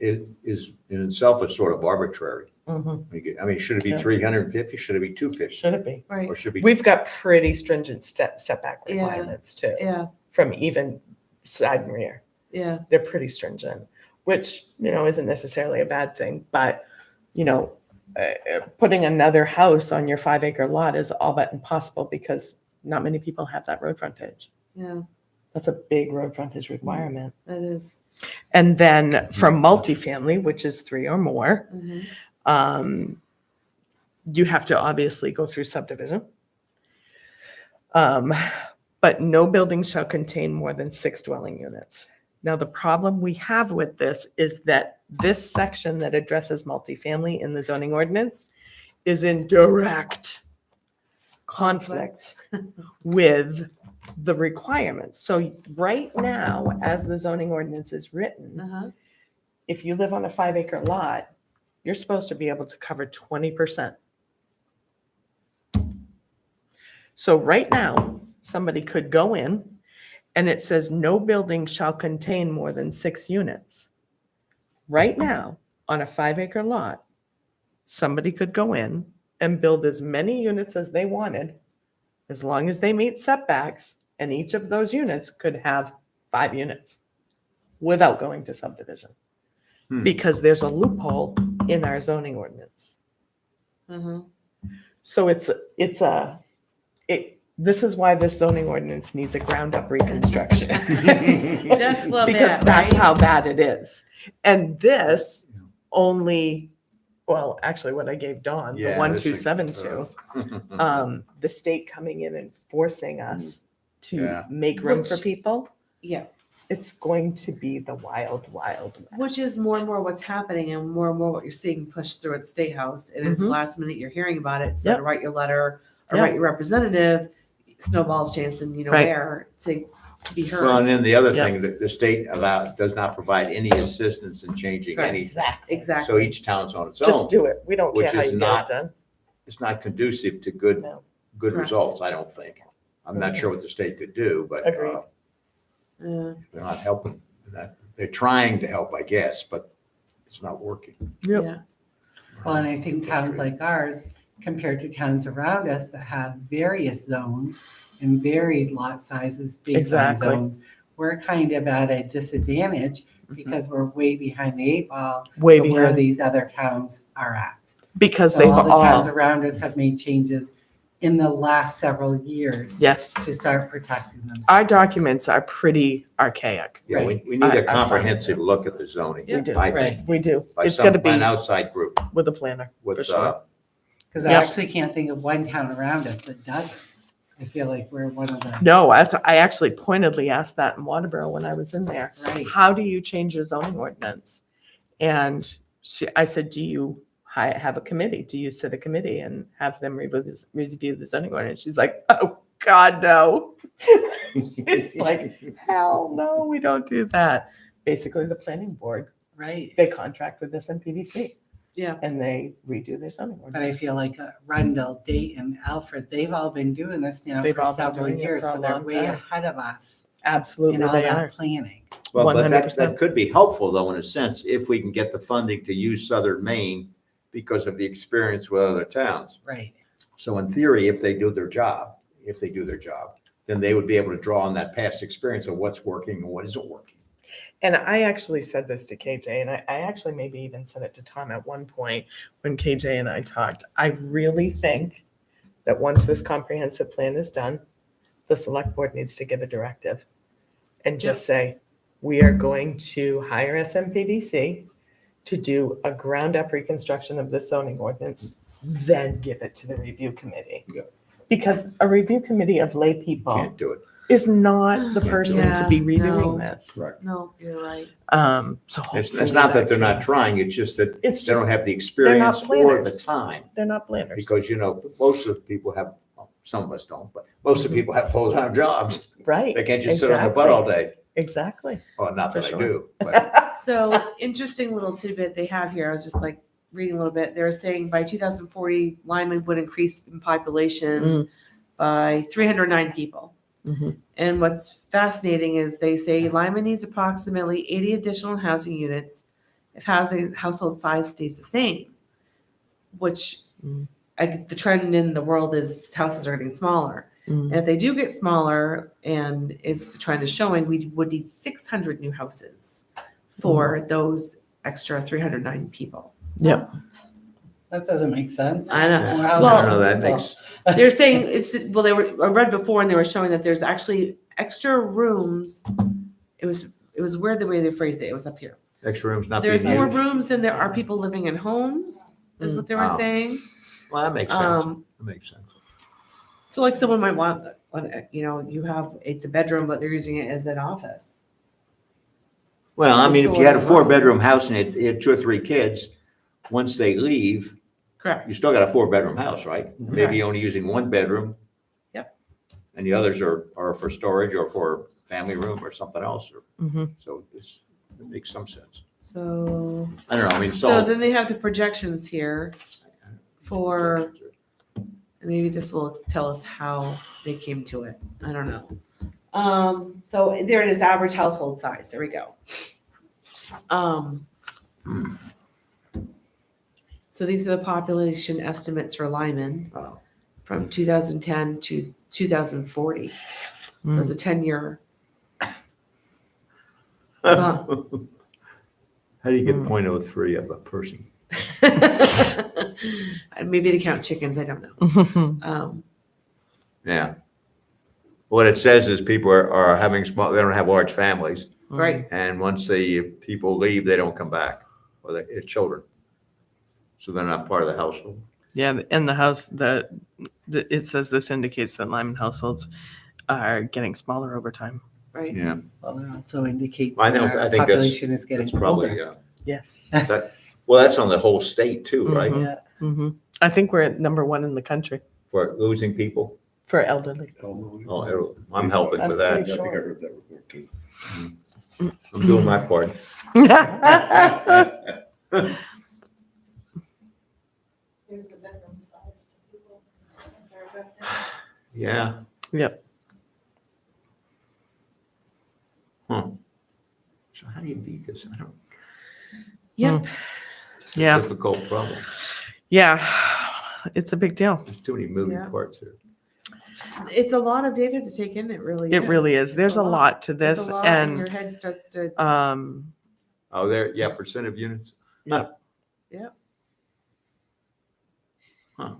is in itself is sort of arbitrary. mhm, I mean, should it be Yeah. 350? Should it be 250? should it be? right, Or should it be? We've got pretty stringent setback Yeah. requirements too, yeah, from even side and rear. yeah, They're pretty stringent, which, isn't necessarily a bad thing, but, putting another house on your 5-acre lot is all but impossible because not many people have that road frontage. yeah, That's a big road frontage requirement. that is. And then from multifamily, which is 3 or more, Mhm. you have to obviously go through subdivision. But no building shall contain more than 6 dwelling units. Now, the problem we have with this is that this section that addresses multifamily in the zoning ordinance is in direct conflict with the requirements. So right now, as the zoning ordinance is written, Uh-huh. if you live on a 5-acre lot, you're supposed to be able to cover 20%. So right now, somebody could go in and it says no building shall contain more than 6 units. Right now, on a 5-acre lot, somebody could go in and build as many units as they wanted, as long as they meet setbacks, and each of those units could have 5 units without going to subdivision. Hmm. Because there's a loophole in our zoning ordinance. Mhm. So this is why this zoning ordinance needs a ground up reconstruction. Just a little Because bit, that's right? how bad it is. And this only, well, actually what I gave Dawn, the Yeah, this thing, 1272, the state coming in and forcing us to Yeah. make room for Which- people, Yeah, it's going to be the wild, wild west. which is more and more what's happening and more what you're seeing pushed through at the State House. And it's Mhm. last minute you're hearing about it. So Yep. to write your letter or Yep. write your representative, snowballs chancing, Right. where to be heard. Well, and then the other Yeah. thing, that the state does not provide any assistance in changing Right. anything. Exactly. Exactly. So each town's on its Just own. do it. We don't care which how is you not- get it done. It's not conducive to good No. good Correct. results, I don't think. I'm not sure what the state could do, but Agreed. Yeah. they're not helping. They're trying to help, I guess, but it's not working. Yep. Yeah. Well, and I think towns like ours, compared to towns around us that have various zones and varied lot sizes based on Exactly. zones, we're kind of at a disadvantage because we're way behind the 8 ball Way of where behind. these other towns are at. Because So they've all the towns all, around us have made changes in the last several years yes. to start protecting themselves. Our documents are pretty archaic. Yeah, we, Right. we need I a find comprehensive look at the zoning. We do. I think, We do. by It's gotta by an be outside group with a planner, for with, sure. Because I Yep. actually can't think of one town around us that doesn't. I feel like we're one of the, No, I actually pointedly asked that in Waterboro when I was in there. right. How do you change your zoning ordinance? And I said, do you have a committee? Do you sit a committee and have them review the zoning ordinance? She's like, oh, God, no. It's like, hell no, we don't do that. Basically, the planning board, Right. they contract with SMPDC Yeah. and they redo their zoning But I ordinance. feel like Rundle, Dayton, Alfred, they've all been doing this now They've for all been several doing it years, for a so they're long way time. ahead of us Absolutely, in all they that are. planning. Well, but that 100%. could be helpful though, in a sense, if we can get the funding to use Southern Maine because of the experience with other towns. Right. So in theory, if they do their job, then they would be able to draw on that past experience of what's working and what isn't working. And I actually said this to KJ, and I actually maybe even said it to Tom at one point when KJ and I talked. I really think that once this comprehensive plan is done, the select board needs to give a directive and just say, we are going to hire SMPDC to do a ground up reconstruction of the zoning ordinance, then give it to the review committee. Yeah. Because a review committee of lay people Can't do it. is not the Yeah. person to be Yeah, no. redoing this. Correct. No, you're right. So It's hopefully not that they're can- not trying, it's just that It's they don't just, have the not experience or the planners. time. they're not planners. Because, most of the people have, well, some of us don't, but most of the people have full-time jobs. Right. They can't just sit on the butt all day. Exactly. Well, not For that I sure. do, but So interesting little tidbit they have here. I was just like reading a little bit. They're saying by 2040, Lyman would increase in population by 309 people. Mhm. And what's fascinating is they say Lyman needs approximately 80 additional housing units if household size stays the same, which Mm. the trend in the world is houses are getting smaller. Mm. And if they do get smaller, and is the trend is showing, we would need 600 new houses for those extra 309 people. Yep. That doesn't make sense. I know. It's more I houses Well- don't know, that than people. makes, They're saying I read before and they were showing that there's actually extra rooms. It was weird the way they phrased it. It was up here. extra rooms not being There's used. more rooms than there are people living in homes, is what they were Wow. saying. Well, that makes sense. Um, That makes sense. so like someone might want, you have, it's a bedroom, but they're using it as an office. Well, I mean, if you had a Store. 4-bedroom house and it had 2 or 3 kids, once they leave, Correct. You still got a 4-bedroom house, right? Mhm. Maybe only using 1 bedroom. Yep. And the others are for storage or for family room or something else, or, Mhm. so it makes some sense. So, I don't know, I mean, so so. then they have the projections here for, maybe this will tell us how they came to it. I don't know. So there it is, average household size. There we go. So these are the population estimates for Lyman Wow. from 2010 to 2040. So it's a 10-year. How do you get Hmm. 0.03 of a person? Maybe they count chickens. I don't know. Mhm. Yeah. What it says is people are having small, they don't have large families, Right. and once the people leave, they don't come back, or the children. So they're not part of the household. Yeah, and the house it says this indicates that Lyman households are getting smaller over time. Right. Yeah, Well, it also indicates I that know, our I think that's- population is getting that's probably, older. Yes. well, that's on the whole state too, right? Mhm. Yeah. Hmm. I think we're at number 1 in the country For losing people. for elderly. Oh, I'm helping with I that. think I heard that report too. I'm doing my part. Here's the bedroom size to people. Second paragraph there. Yeah. Yep. So how do you beat this? I don't, Yep. it's a Yeah. difficult problem. Yeah. It's a big deal. There's too many moving Yeah. parts here. It's a lot of data to take in. It really It really is. It's There's a lot to It's this, a lot, and your and head starts to. Oh, there, yeah, percent of units? Yeah. Yep. Huh.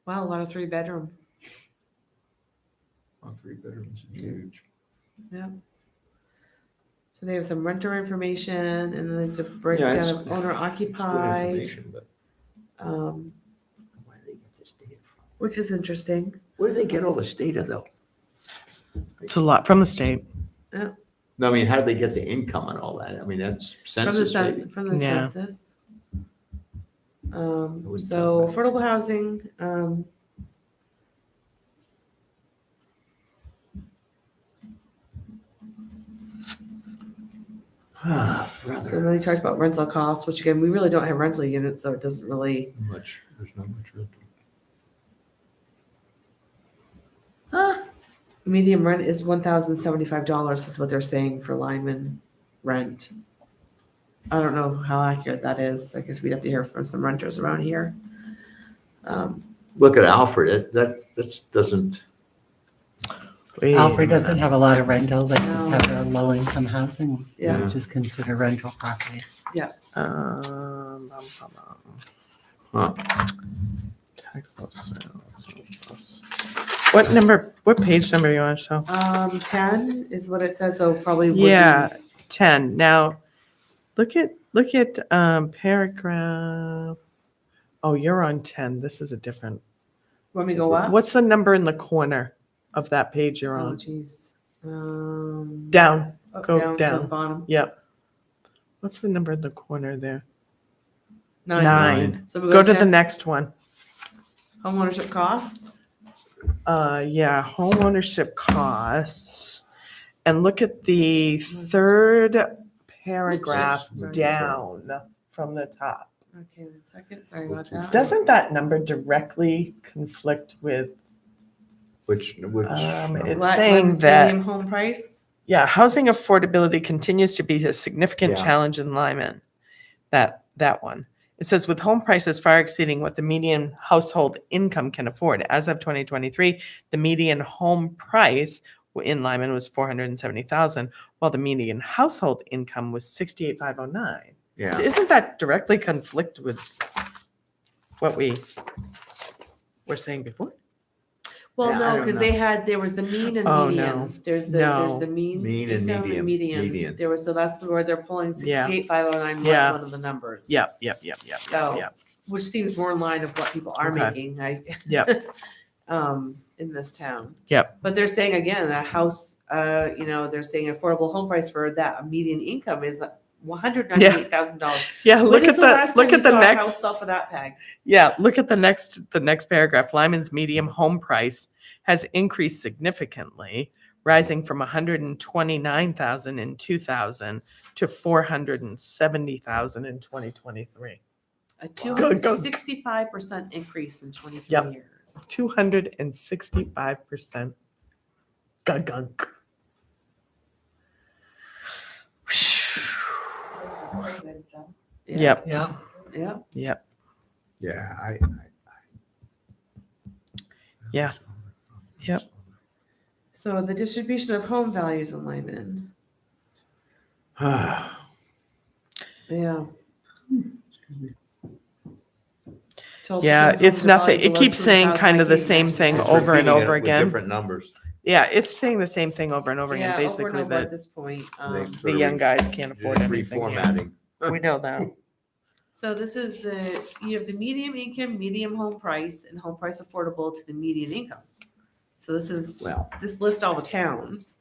Wow, a lot of 3-bedroom. Oh, 3 bedrooms is huge. Yep. So they have some renter information, and then there's a Yeah, breakdown it's- of owner It's good occupied, information, but where do they get this data from? which is interesting. Where do they get all this data though? it's a lot from the state. No, I mean, how do they get the income and all that? I mean, that's From the census maybe? from the Yeah. census. wouldn't So count that. affordable housing, Ah, so rather then they talked about rental costs, which again, we really don't have rental units, so it doesn't really. much, there's not much rental. Medium rent is $1,075 is what they're saying for Lyman rent. I don't know how accurate that is. I guess we'd have to hear from some renters around here. Look at Alfred, that doesn't, Wait a Alfred minute. doesn't have a lot of rental. They just No. have a low-income housing, Yeah. which is considered rental property. Bum, bum, Huh. Taxable sales. What page number you want to show? 10 is what it says, so probably would be. Yeah, 10. Now, look at paragraph. Oh, you're on 10. This is a different. Want me to go up? What's the number in the corner of that page you're Oh, on? geez. Down. Up, Go to the down. bottom. Yep. What's the number in the corner there? 9. 9. So we Go to the 10. next one. Homeownership costs. Yeah, home ownership costs. And look at the third paragraph Six. down from the top. Okay, 1 second. Sorry about that. Doesn't that number directly conflict with, which, it's Li- saying Lyman's that, medium home price. yeah, housing affordability continues to be a significant Yeah. challenge in Lyman. That one. It says with home prices far exceeding what the median household income can afford. As of 2023, the median home price in Lyman was $470,000, while the median household income was $68,509. yeah. Isn't that directly conflict with what we were saying before? Well, Yeah, I no, don't because there was the mean and Oh, median. no. There's No. the mean Mean and income median, median. There was, so that's where they're pulling Yeah. 68,509 Yeah. was one of the numbers. Yep. So- Which seems more in line of what people are Okay. making, Yep. in this town. Yep. But they're saying again, a house, they're saying affordable home price for that median income is $198,000. Yeah, When look is at the the last look time at you the saw a house next. sell for that peg? Yeah, look at the next paragraph. Lyman's medium home price has increased significantly, rising from 129,000 in 2000 to 470,000 in 2023. A Go. 265% increase in 23 Yep. years. 265%. Gunk. There's a very good jump. Yep. Yeah. Yeah. Yep. Yeah, Yeah. Yep. So the distribution of home values in Lyman. Yeah. Yeah, 12% it's homes are nothing. valued It below keeps saying 200,000. kind of I the can't same imagine thing that. It's over and repeating it over with again. Different numbers. Yeah, it's saying the same thing over and over again. Yeah, over and Basically, over at that this point. They the sort of young guys can't afford Just anything. Here. reformatting. We know that. So this is you have the medium income, medium home price, and home price affordable to the median income. So this lists all the towns.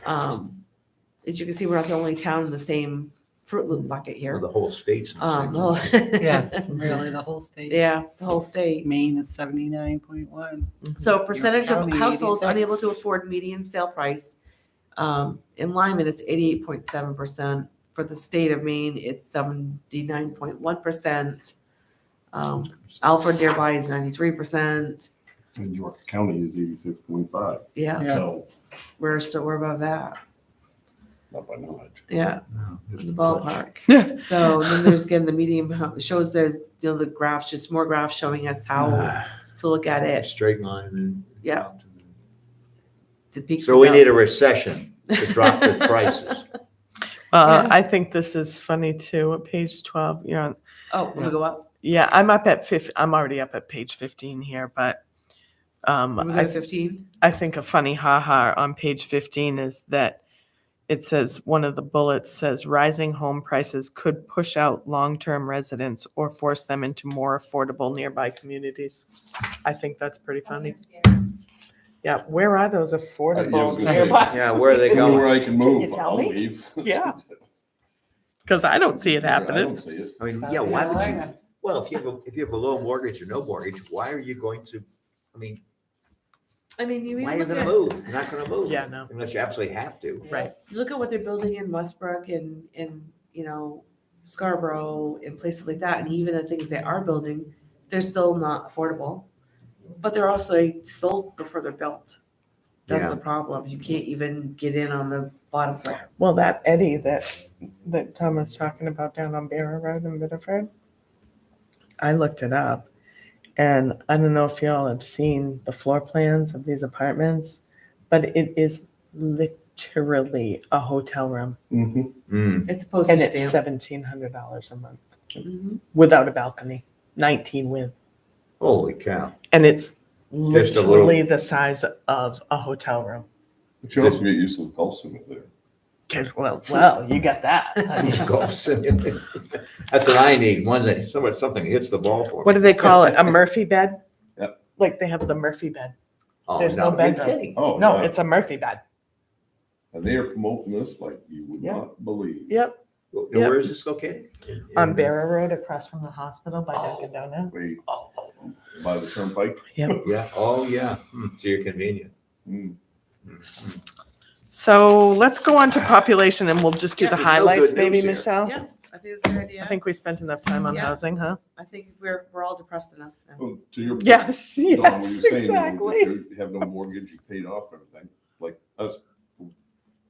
As you can see, we're not the only town in the same Fruit Loop bucket Well, here. the whole state's in the same Well, Yeah, really, the whole state. yeah, the whole state. Maine is 79.1. So percentage of County, households 86. unable to afford median sale price. In Lyman, it's 88.7%. For the state of Maine, it's 79.1%. Alfred nearby is 93%. And York County is 86.5. Yeah, Yeah. So, we're above that. not by much. Yeah, No, in just the a touch. ballpark. So then there's again the medium shows the the graphs, just more graphs showing us how to look at A it. straight line and. Yeah. The peaks. So we need a recession to drop the prices. Yeah. I think this is funny too. At page 12, you're on. Oh, let me go up. Yeah, I'm up at I'm already up at page 15 here, but Let me go to 15. I think a funny haha on page 15 is that it says one of the bullets says rising home prices could push out long-term residents or force them into more affordable nearby communities. I think that's pretty funny. Yeah, where are those I was affordable gonna say, nearby? Yeah, where are they Anywhere going? I can move, you tell I'll me? leave. Yeah. Because I don't see it I happening. don't see it. I mean, South yeah, why would you, Carolina. well, if you have a low mortgage or no mortgage, why are you going to, I mean, I mean, you why are you look gonna at, move? You're not gonna move. Yeah, no. Unless you absolutely have to. Right. you look at what they're building in Westbrook and Scarborough and places like that, and even the things they are building, they're still not affordable. But they're also sold before they're built. That's Yeah. the problem. You can't even get in on the bottom floor. Well, that Eddie that Tom was talking about down on Barrow Road in Biddeford, I looked it up, and I don't know if y'all have seen the floor plans of these apartments, but it is literally a hotel room, Mm-hmm. It's a postage and it's stamp. $1,700 a month Mhm. without a balcony, 19 with, Holy cow. and it's Just a little- literally the size of a hotel room. But you also get used to the golf simulator there. Well, you got that. I mean, Golf simulator. That's what I need, one that, something hits the ball for me. what do they call it? A Murphy bed? Yep. Like they have the Murphy bed. Oh, there's no you're bedroom. kidding. Oh, No, yeah. it's a Murphy bed. And they are promoting this like you would Yeah. not believe. Yep. Now, where is this located? On Barrow Road across from the hospital by Dunkin' Donuts. Wait, by the turnpike. Yeah, oh, yeah. So you're convenient. Mm. So let's go on to population and we'll just do Yeah, the there's no highlights, good maybe, news here. Michelle? Yeah, I think it's a good idea. I think we spent enough time on Yeah. housing, huh? I think we're all depressed enough now. Well, to your point, Yes, Dawn, when yes, you're saying if exactly. you have no mortgage, you paid off everything, like us,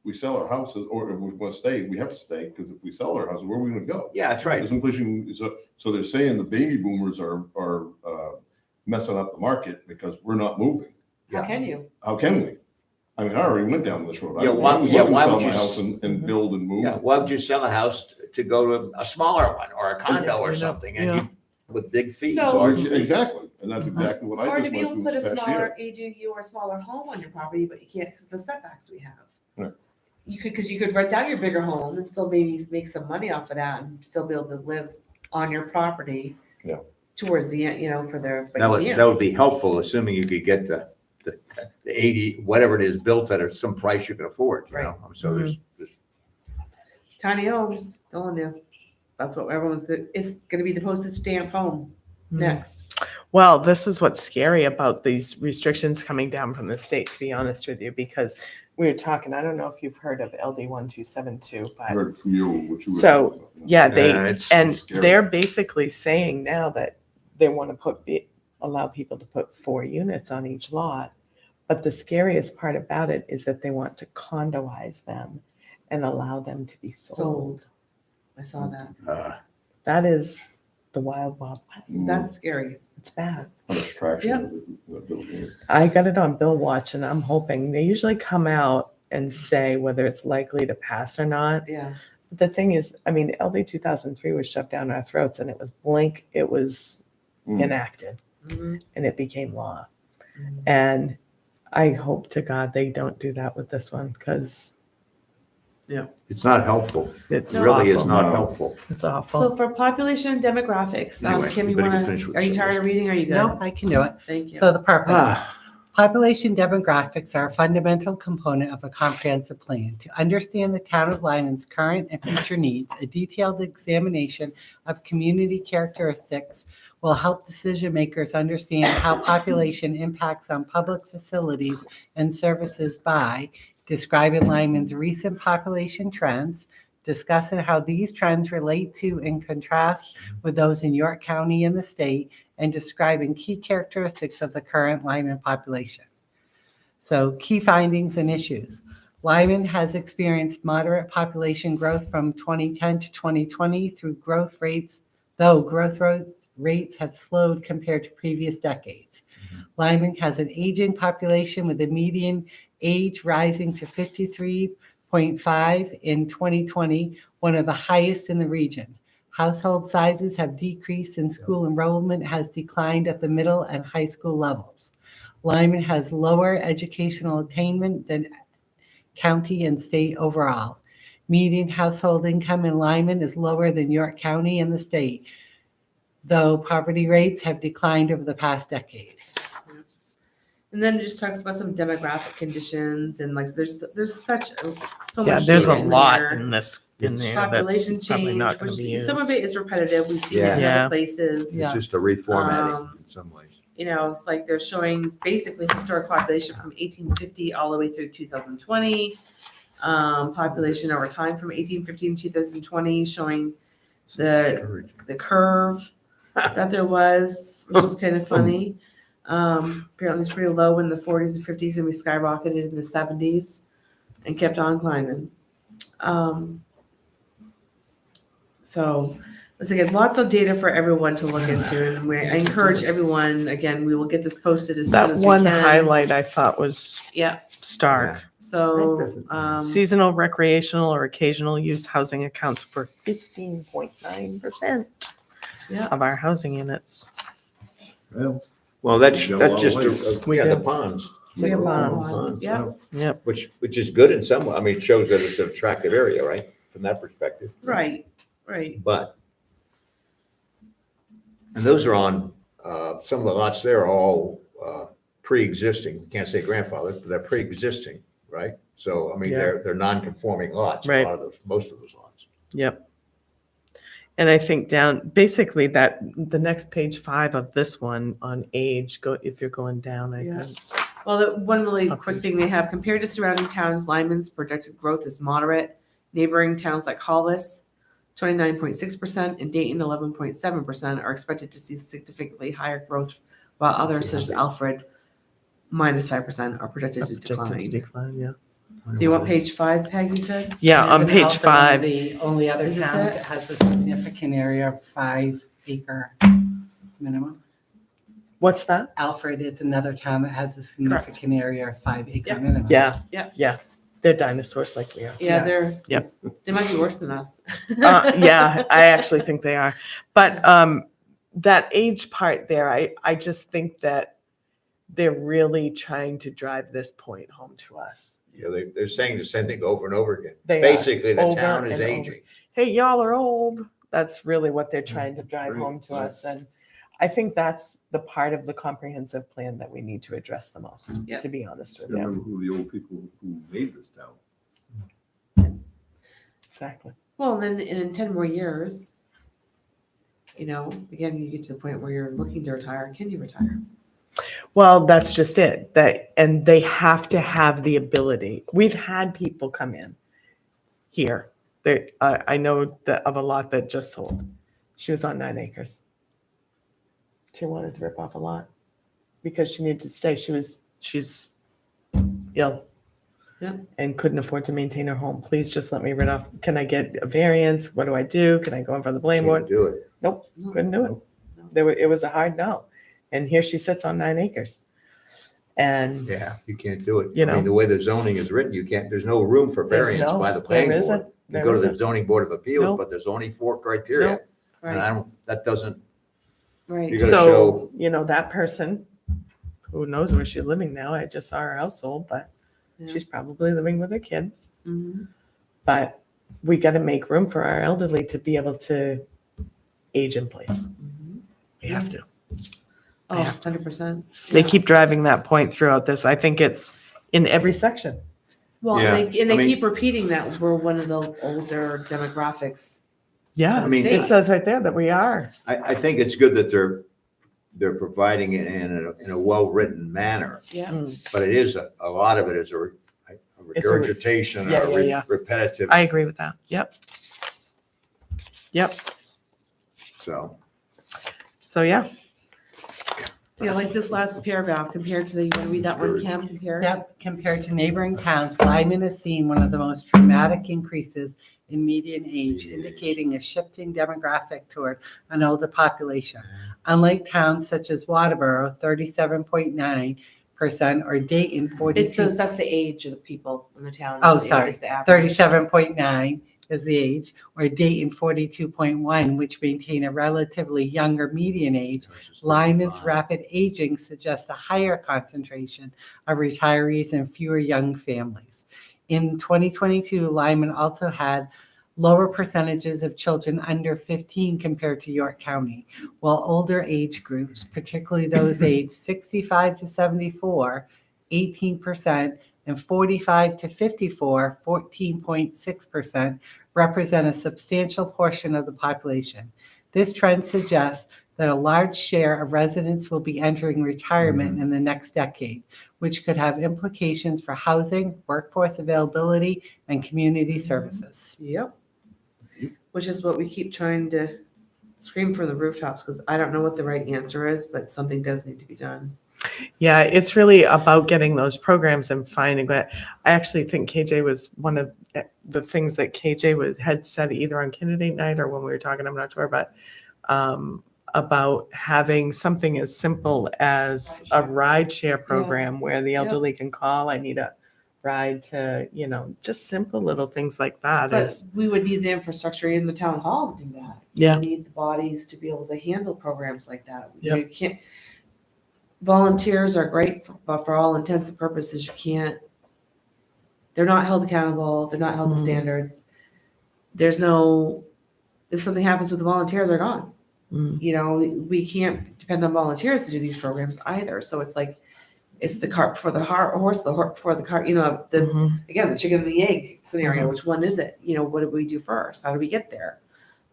we sell our houses, or if we want to stay, we have to stay, because if we sell our houses, where are we gonna go? Yeah, that's right. There's no place you can, so they're saying the baby boomers are messing up the market because we're not moving. How can you? How can we? I mean, I already went down this road. Yeah, I why- was yeah, looking to why sell would my you house and Mhm. build and move. Yeah, why would you sell a house to go to a smaller one or a condo Yeah, or you know, something yeah. and you, with big fees? So- large fees? Exactly, and that's exactly what I Or to just be went able to through put a this past smaller year. ADU or a smaller home on your property, but you can't because of the setbacks we have. Right. Because you could rent out your bigger home and still maybe make some money off of that and still be able to live on your property. Yeah. Towards the end, for their. but That you would, can't. that would be helpful, assuming you could get the 80, whatever it is, built at some price you can afford, you know? So there's Tiny homes, telling you. That's what everyone's, it's gonna be the postage stamp home Mm. next. Well, this is what's scary about these restrictions coming down from the state, to be honest with you, because we were talking, I don't know if you've heard of LD 1272, I but heard it from you, what you were. So, talking about. yeah, it's and scary. they're basically saying now that they want to allow people to put 4 units on each lot. But the scariest part about it is that they want to condoize them and allow them to be sold. Sold. I saw that. That is the wild, wild west. Mm. That's scary. It's bad. How much traction Yep. is it, that building? I got it on Bill Watch, and I'm hoping they usually come out and say whether it's likely to pass or not. Yeah. The thing is, I mean, LD 2003 was shoved down our throats, and it was blink, it was Mm. enacted, Mhm. and it became law. Mhm. And I hope to God they don't do that with this one, because It's not helpful. it's It really is awful. not No. helpful. It's awful. So for population and demographics, Anyway, Kim, you you better get wanna, finished with are you this. tired of reading? Are you good? No, I can do it. Thank you. So the purpose. Ah, Population demographics are a fundamental component of a comprehensive plan. To understand the town of Lyman's current and future needs, a detailed examination of community characteristics will help decision makers understand how population impacts on public facilities and services by describing Lyman's recent population trends, discussing how these trends relate to and contrast with those in York County and the state, and describing key characteristics of the current Lyman population. So key findings and issues. Lyman has experienced moderate population growth from 2010 to 2020 through growth rates have slowed compared to previous decades. Lyman has an aging population with the median age rising to 53.5 in 2020, one of the highest in the region. Household sizes have decreased and school enrollment has declined at the middle and high school levels. Lyman has lower educational attainment than county and state overall. Median household income in Lyman is lower than York County and the state, though poverty rates have declined over the past decade. And then it just talks about some demographic conditions and like there's so Yeah, much. there's a data in lot there. in this, in there Population that's probably change, not going which to be used. some of it is repetitive. We've seen it in Yeah. other places. It's Yeah. just a reformatting in some ways. You know, it's like they're showing basically historic population from 1850 all the way through 2020. Population over time from 1850 to 2020, showing the curve that there was, which is kind of funny. Apparently it's pretty low in the 40s and 50s, and we skyrocketed in the 70s and kept on climbing. So let's again, lots of data for everyone to look into, and I encourage everyone. Again, we will get this posted as soon That as we one can. highlight I thought was Yeah. stark. So Seasonal, recreational, or occasional use housing accounts for 15.9% Yeah. of our housing units. Well, that's We got a lot of just, ways. We yeah, the do. ponds, we have Ponds. ponds. Yeah. Yep. which is good in some way. I mean, it shows that it's an attractive area, right? From that perspective. Right. Right. But, and those are on, some of the lots there are all pre-existing, can't say grandfathered, but they're pre-existing, right? So, I mean, Yeah. they're non-conforming lots, a Right. lot of those, most of those lots. Yep. And I think basically that the next page 5 of this one on age, if you're going down, I Yeah. think. Well, the one really Okay. quick thing they have compared to surrounding towns, Lyman's projected growth is moderate. Neighboring towns like Hollis, 29.6%, and Dayton, 11.7%, are expected to see significantly higher growth, while others such as Alfred, -5%, are projected to Projected to decline. decline, yeah. So you want page 5, Peg, you said? Yeah, on Isn't page Alfred one of 5. The only other Is this towns it? that has a significant area of 5-acre minimum. What's that? Alfred is another town that has a significant area of 5-acre Yep. minimum. Yeah. Yeah. Yeah. They're dinosaurs like we are. Yeah, they're, Yep. they might be worse than us. Yeah, I actually think they are. But that age part there, I just think that they're really trying to drive this point home to us. You know, they're saying the same thing over and over again. They are, Basically, the over town is and over. aging. Hey, y'all are old. That's really what they're trying to drive home to us. And I think that's the part of the comprehensive plan that we need to address the most, Yep. to be honest with I you. remember who the old people who made this town. Exactly. Well, and then in 10 more years, again, you get to the point where you're looking to retire. Can you retire? Well, that's just it. And they have to have the ability. We've had people come in here. I know that of a lot that just sold. She was on 9 acres. She wanted to rip off a lot because she needed to stay. She's ill. Yeah. And couldn't afford to maintain her home. Please just let me rid off. Can I get a variance? What do I do? Can I go in front of the blame board? Can't do it. Nope, No. couldn't do it. No. It was a hard no. And here she sits on 9 acres. And Yeah, you can't do it. You I mean, know. the way the zoning is written, you can't, there's no room for There's variance no- by the there planning isn't. board. You There go to the isn't. zoning board of appeals, Nope. but there's only 4 criteria. Nope. And Right. that doesn't, Right. You gotta so, that person, who knows where she's living now, I just saw her house sold, but Yeah. she's probably living with her kids. Mhm. But we got to make room for our elderly to be able to age in place. Mhm. We have to. Oh, Yeah. 100%. They keep driving that point throughout this. I think it's in every section. Well, Yeah, and they I mean- keep repeating that we're one of the older demographics. Yeah, I mean- it says right there that we are. I think it's good that they're providing it in a well-written manner, Yeah. Mm, but it is, a lot of it is a It's a re- regurgitation, Yeah, or yeah. repetitive, I agree with that. Yep. Yep. so. So, yeah. Like this last paragraph compared to the, you want to read that one, Kim, compare? Yep, compared to neighboring towns, Lyman has seen one of the most dramatic increases in median age, indicating a shifting demographic toward an older population. Unlike towns such as Waterboro, 37.9%, or Dayton, It's 42. that's the age of the people in the town. Oh, It's the- sorry. it's the average. 37.9 is the age, or Dayton 42.1, which maintain a relatively younger median age. Lyman's rapid aging suggests a higher concentration of retirees and fewer young families. In 2022, Lyman also had lower percentages of children under 15 compared to York County, while older age groups, particularly those aged 65 to 74, 18%, and 45 to 54, 14.6%, represent a substantial portion of the population. This trend suggests that a large share of residents will be entering retirement in the next decade, which could have implications for housing, workforce availability, and community services. Yep. Which is what we keep trying to scream from the rooftops, because I don't know what the right answer is, but something does need to be done. Yeah, it's really about getting those programs and finding what I actually think KJ was one of the things that KJ had said either on candidate night or when we were talking, I'm not sure, but about having something as simple as a ride share program where the Yeah. elderly can call, I need a ride to, just simple little things like that But is, we would need the infrastructure in the town hall to do that. Yeah. We need the bodies to be able to handle programs like that. Yep. You can't, volunteers are great, but for all intents and purposes, you can't, they're not held accountable, they're not held to Mhm. standards. If something happens with a volunteer, they're gone. Mm. We can't depend on volunteers to do these programs either. So it's like, it's the cart before the horse, the horse before the cart, Mhm. again, the chicken and the egg scenario. Mhm. Which one is it? What do we do first? How do we get there?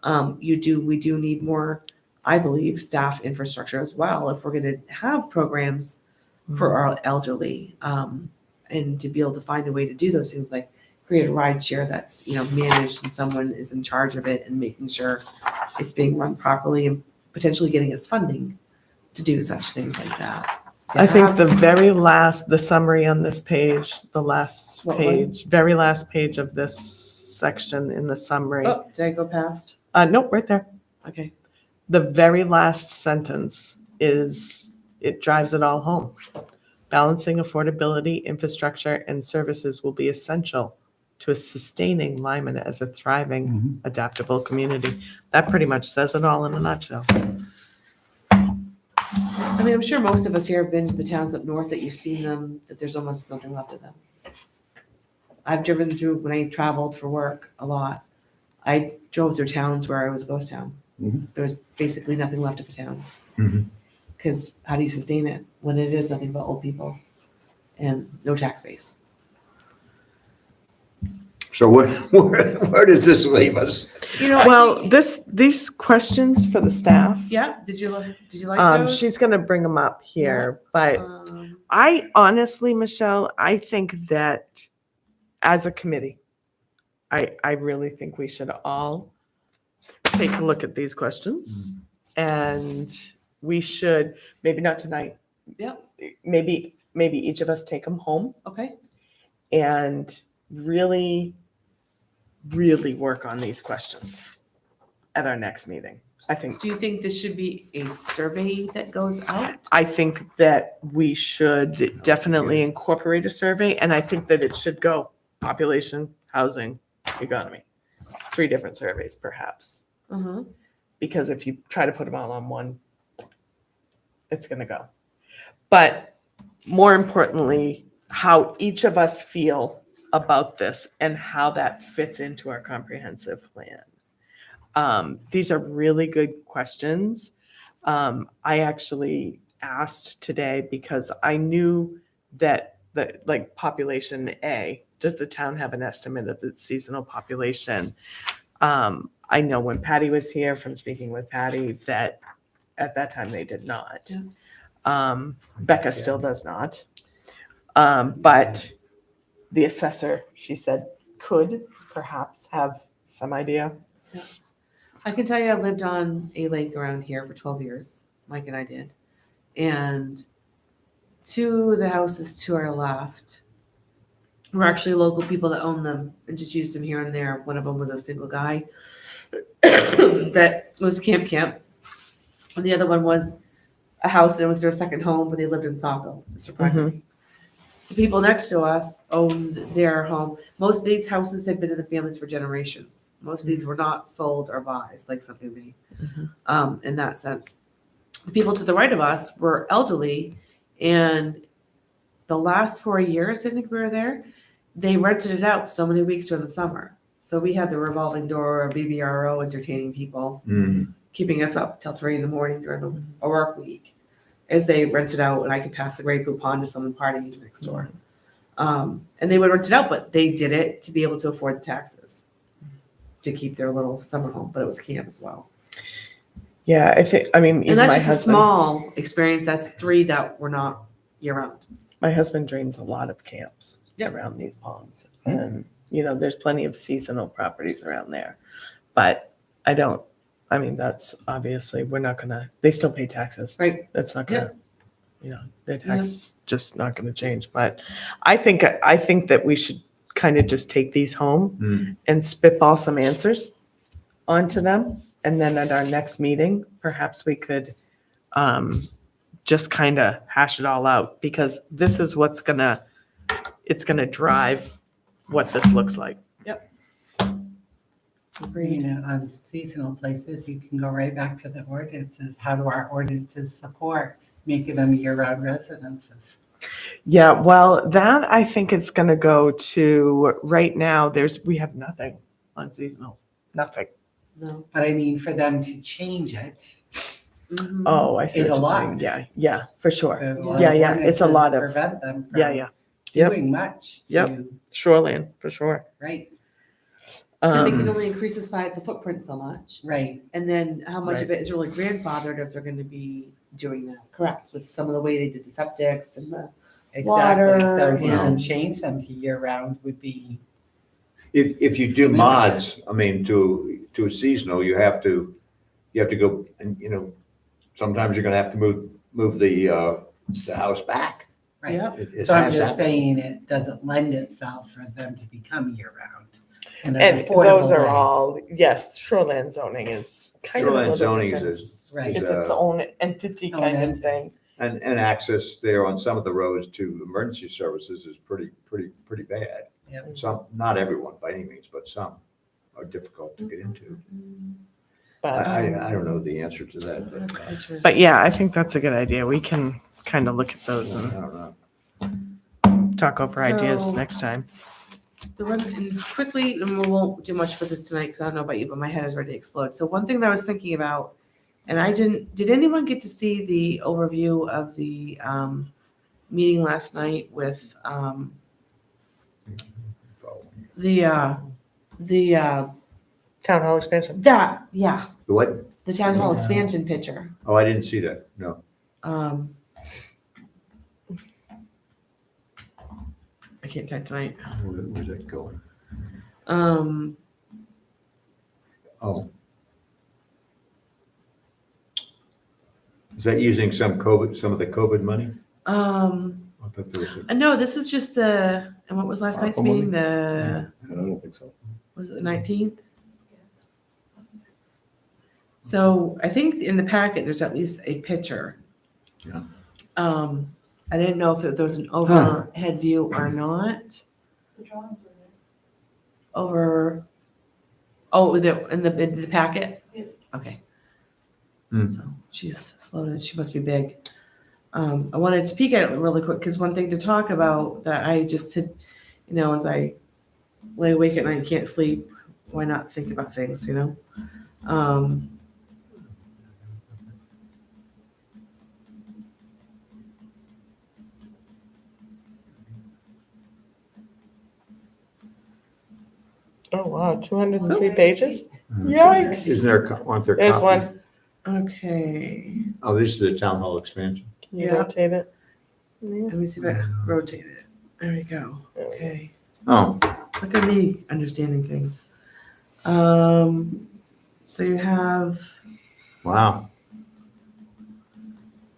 We do need more, I believe, staff infrastructure as well if we're going to have programs for our elderly, and to be able to find a way to do those things, like create a ride share that's managed and someone is in charge of it and making sure it's being run properly and potentially getting us funding to do such things like that. I think the summary on this page, the last What one? page, very last page of this section in the summary. Oh, did I go past? Nope, right there. Okay. The very last sentence it drives it all home. Balancing affordability, infrastructure, and services will be essential to sustaining Lyman as a thriving, adaptable community. That pretty much says it all in a nutshell. I mean, I'm sure most of us here have been to the towns up north that you've seen them, that there's almost nothing left of them. I've driven through, when I traveled for work a lot, I drove through towns where I was a ghost town. Mhm. There was basically nothing left of a town. Mhm. Because how do you sustain it when it is nothing but old people and no tax base? So where does this leave us? You know, I Well, think- these questions for the staff, yeah, did you like those? she's gonna bring them up here, but Um, I honestly, Michelle, I think that as a committee, I really think we should all take a look at these questions. And we should, maybe not tonight, Yep, maybe each of us take them home okay. and really, really work on these questions at our next meeting. I think Do you think this should be a survey that goes out? I think that we should definitely incorporate a survey, and I think that it should go population, housing, economy. 3 different surveys perhaps, Uh-huh. because if you try to put them all on one, it's gonna go. But more importantly, how each of us feel about this and how that fits into our comprehensive plan. These are really good questions. I actually asked today because I knew that like population A, does the town have an estimate of the seasonal population? I know when Patty was here from speaking with Patty that at that time they did not. Becca still does not. But the assessor, she said, could perhaps have some idea. I can tell you I lived on a lake around here for 12 years. Mike and I did. And 2 of the houses to our left were actually local people that owned them and just used them here and there. One of them was a single guy that was camp. And the other one was a house and it was their second home, but they lived in Saco. Surprisingly. The people next to us owned their home. Most of these houses had been in the families for generations. Most of these were not sold or buys, like something they, in that sense. The people to the right of us were elderly, and the last 4 years, I think we were there, they rented it out so many weeks during the summer. So we had the revolving door or BBRO entertaining people, keeping us up till 3 a.m. during a work week, as they rented out, and I could pass the Grey Poupon to someone partying next door. And they would rent it out, but they did it to be able to afford the taxes to keep their little summer home, but it was camp as well. Yeah, I mean, even And that's my just a husband, small experience. That's 3 that were not year round. my husband drains a lot of camps Yep. around these ponds. And, there's plenty of seasonal properties around there. But that's obviously, they still pay taxes. Right. That's not gonna, their tax is just not gonna change. But I think that we should kind of just take these home and spitball some answers onto them. And then at our next meeting, perhaps we could just kind of hash it all out, because this is it's gonna drive what this looks like. You know, on seasonal places, you can go right back to the ordinances. How do our ordinances support making them year-round residences? Yeah, well, that I think it's gonna go to, right now, we have nothing on seasonal, nothing. No. But I mean, for them to change it, Mhm. Oh, I see Is what a you're lot. saying. Yeah, for sure. there's a lot Yeah, of yeah, it's a ordinances lot that of- prevent them Yeah. from Yep. doing much Yep. to, Shoreline, for sure. right, Because they can Um, only increase the footprint so much. right. And then how much of Right. it is really grandfathered if they're gonna be doing that? Correct. With some of the way they did the septics and the, Exactly, so Water to even and- change them to year-round would be, If you do mods, I mean, to a seasonal, you have to go, and, sometimes you're gonna have to move the house back. right. yeah, It So I'm has just happened. saying it doesn't lend itself for them to become year-round. in an And affordable those are way. all, yes, shoreland zoning is kind of a Shoreline little zoning different. is, Right. It's its own entity Own kind of entity. thing. and access there on some of the roads to emergency services is pretty bad. Yep. Some, not everyone by any means, but some are difficult to get into. But, I don't know the answer to that. but yeah, I think that's a good idea. We can kind of look at those I and don't know. talk over ideas So- next time. and quickly, and we won't do much for this tonight, because I don't know about you, but my head is ready to explode. So one thing that I was thinking about, and did anyone get to see the overview of the meeting last night with the Town hall expansion. yeah, The what? the town hall Yeah. expansion picture. Oh, I didn't see that, no. I can't type tonight. Where's that going? Um, Oh. Is that using some of the COVID money? I thought there was a. no, this is just and what was last night's ARPA meeting? money? The, I don't think so. was it the 19th? So I think in the packet, there's at least a picture. Yeah. I didn't know if there was an overhead view or not. The drawings were there. Over, in the packet? Yeah. Okay. Hmm. So she's slow and she must be big. I wanted to peek at it really quick because one thing to talk about that I just had, as I lay awake at night and can't sleep, why not think about things, Oh, wow, 203 Oh, pages? Hmm. Yikes. Isn't there, aren't there There's copies? one. Okay. Oh, this is the town hall expansion. Can you Yeah. rotate it? Yeah. Let me see if I rotate it. There we go. Okay. Oh, Look at me understanding things. So you have, wow.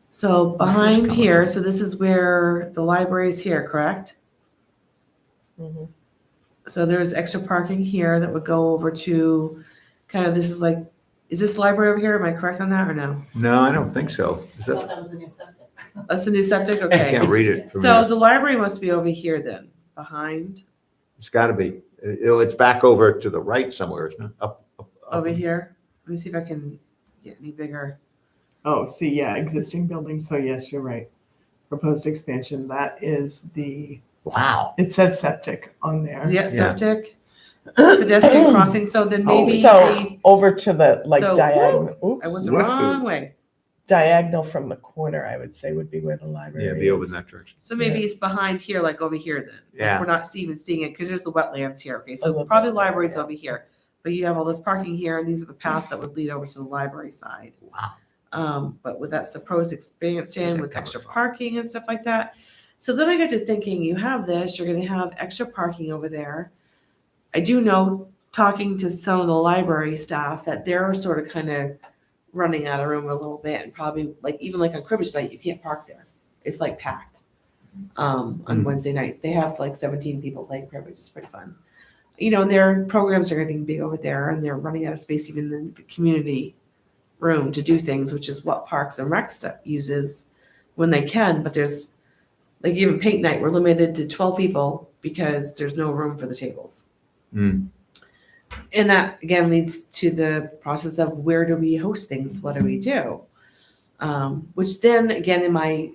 so behind here, so this is where the library is here, correct? Mhm. So there's extra parking here that would go over to is this library over here? Am I correct on that or no? No, I don't think so. Is I thought that, that was the new septic. That's the new septic? I Okay. can't read it from So here. the library must be over here then, behind, It's gotta be. It's back over to the right somewhere, isn't it? Up. over here. Let me see if I can get any bigger. Oh, see, yeah, existing building, so yes, you're right. Proposed expansion, that is Wow. it says septic on there. Yeah, septic, pedestrian crossing, so then Oh, maybe so over to the So, diagonal, I went the What? wrong way. diagonal from the corner, I would say would be where the library Yeah, is. be over in that direction. So maybe it's behind here, like over here then. Like, Yeah. we're not even seeing it because there's the wetlands here. Okay, I so love probably that. library's over here. But you have all this parking here and these are the paths that would lead over to the library side. Wow. But that's the pros expansion Where's that with coming extra from? parking and stuff like that. So then I got to thinking, you have this, you're gonna have extra parking over there. I do know, talking to some of the library staff, that they're sort of kind of running out of room a little bit and probably even like on cribbage night, you can't park there. It's like packed. On Mm. Wednesday nights, they have like 17 people playing cribbage. It's pretty fun. And their programs are getting big over there and they're running out of space even in the community room to do things, which is what Parks and Rec stuff uses when they can. But there's like even paint night, we're limited to 12 people because there's no room for the tables. Mm. And that again leads to the process of where do we host things? What do we do? Which then again in my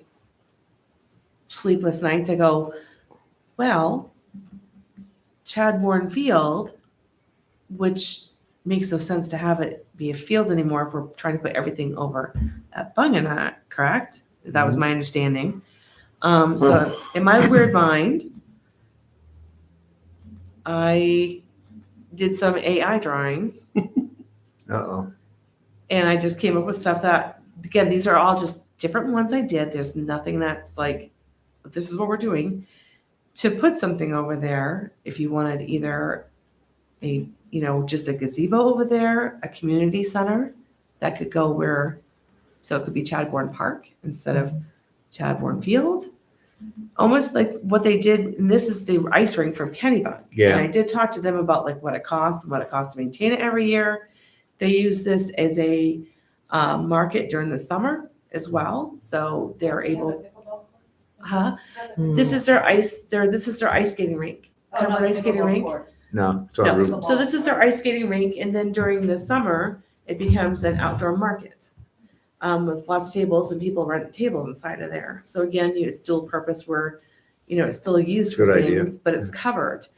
sleepless nights, I go, well, Chadbourne Field, which makes no sense to have it be a field anymore if we're trying to put everything over at Bunganut, correct? That was my understanding. So in my weird mind, I did some AI drawings Uh-oh. and I just came up with stuff that, again, these are all just different ones I did. There's nothing that's like, this is what we're doing. To put something over there, if you wanted either just a gazebo over there, a community center that could go so it could be Chadbourne Park instead of Chadbourne Field. Almost like what they did, and this is the ice rink from Kennybunk. Yeah. And I did talk to them about like what it costs and what it costs to maintain it every year. They use this as a market during the summer as well. So they're able, huh? This is their ice skating rink. Covered ice skating rink. No, it's on No, Route. so this is their ice skating rink, and then during the summer, it becomes an outdoor market with lots of tables and people rent tables inside of there. So again, it's dual purpose where, it's still used for Good idea. things, but it's covered.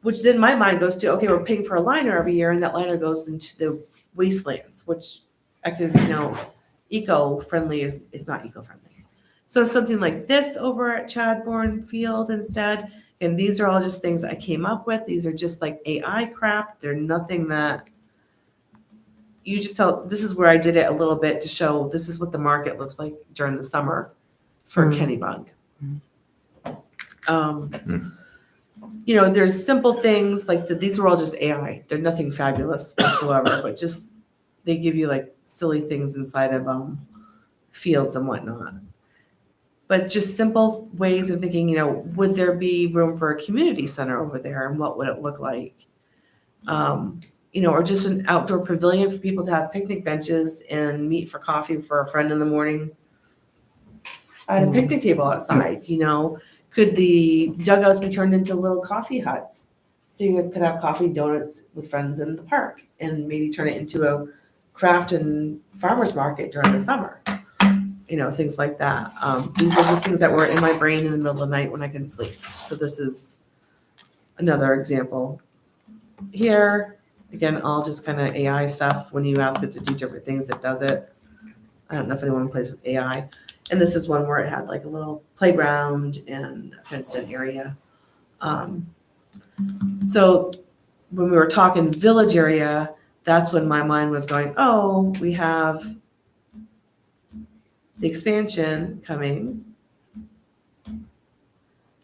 Which then my mind goes to, okay, we're paying for a liner every year, and that liner goes into the wastelands, which I could, eco-friendly is not eco-friendly. So something like this over at Chadbourne Field instead And these are all just things I came up with. These are just like AI crap. They're nothing that you just tell, this is where I did it a little bit to show this is what the market looks like during the summer for Mm. Kennybug. Mm. You know, there's simple things like these are all just AI. They're nothing fabulous whatsoever, but just they give you like silly things inside of fields and whatnot. But just simple ways of thinking, you know, would there be room for a community center over there and what would it look like? You know, or just an outdoor pavilion for people to have picnic benches and meet for coffee for a friend in the morning. I had a picnic table outside, you know. Could the dugouts be turned into little coffee huts? So you could have coffee, donuts with friends in the park and maybe turn it into a craft and farmer's market during the summer. You know, things like that. These are just things that were in my brain in the middle of the night when I couldn't sleep. So this is another example. Here, again, all just kind of AI stuff. When you ask it to do different things, it does it. I don't know if anyone plays with AI. And this is one where it had like a little playground and a fenced-in area. So when we were talking village area, that's when my mind was going, oh, we have the expansion coming.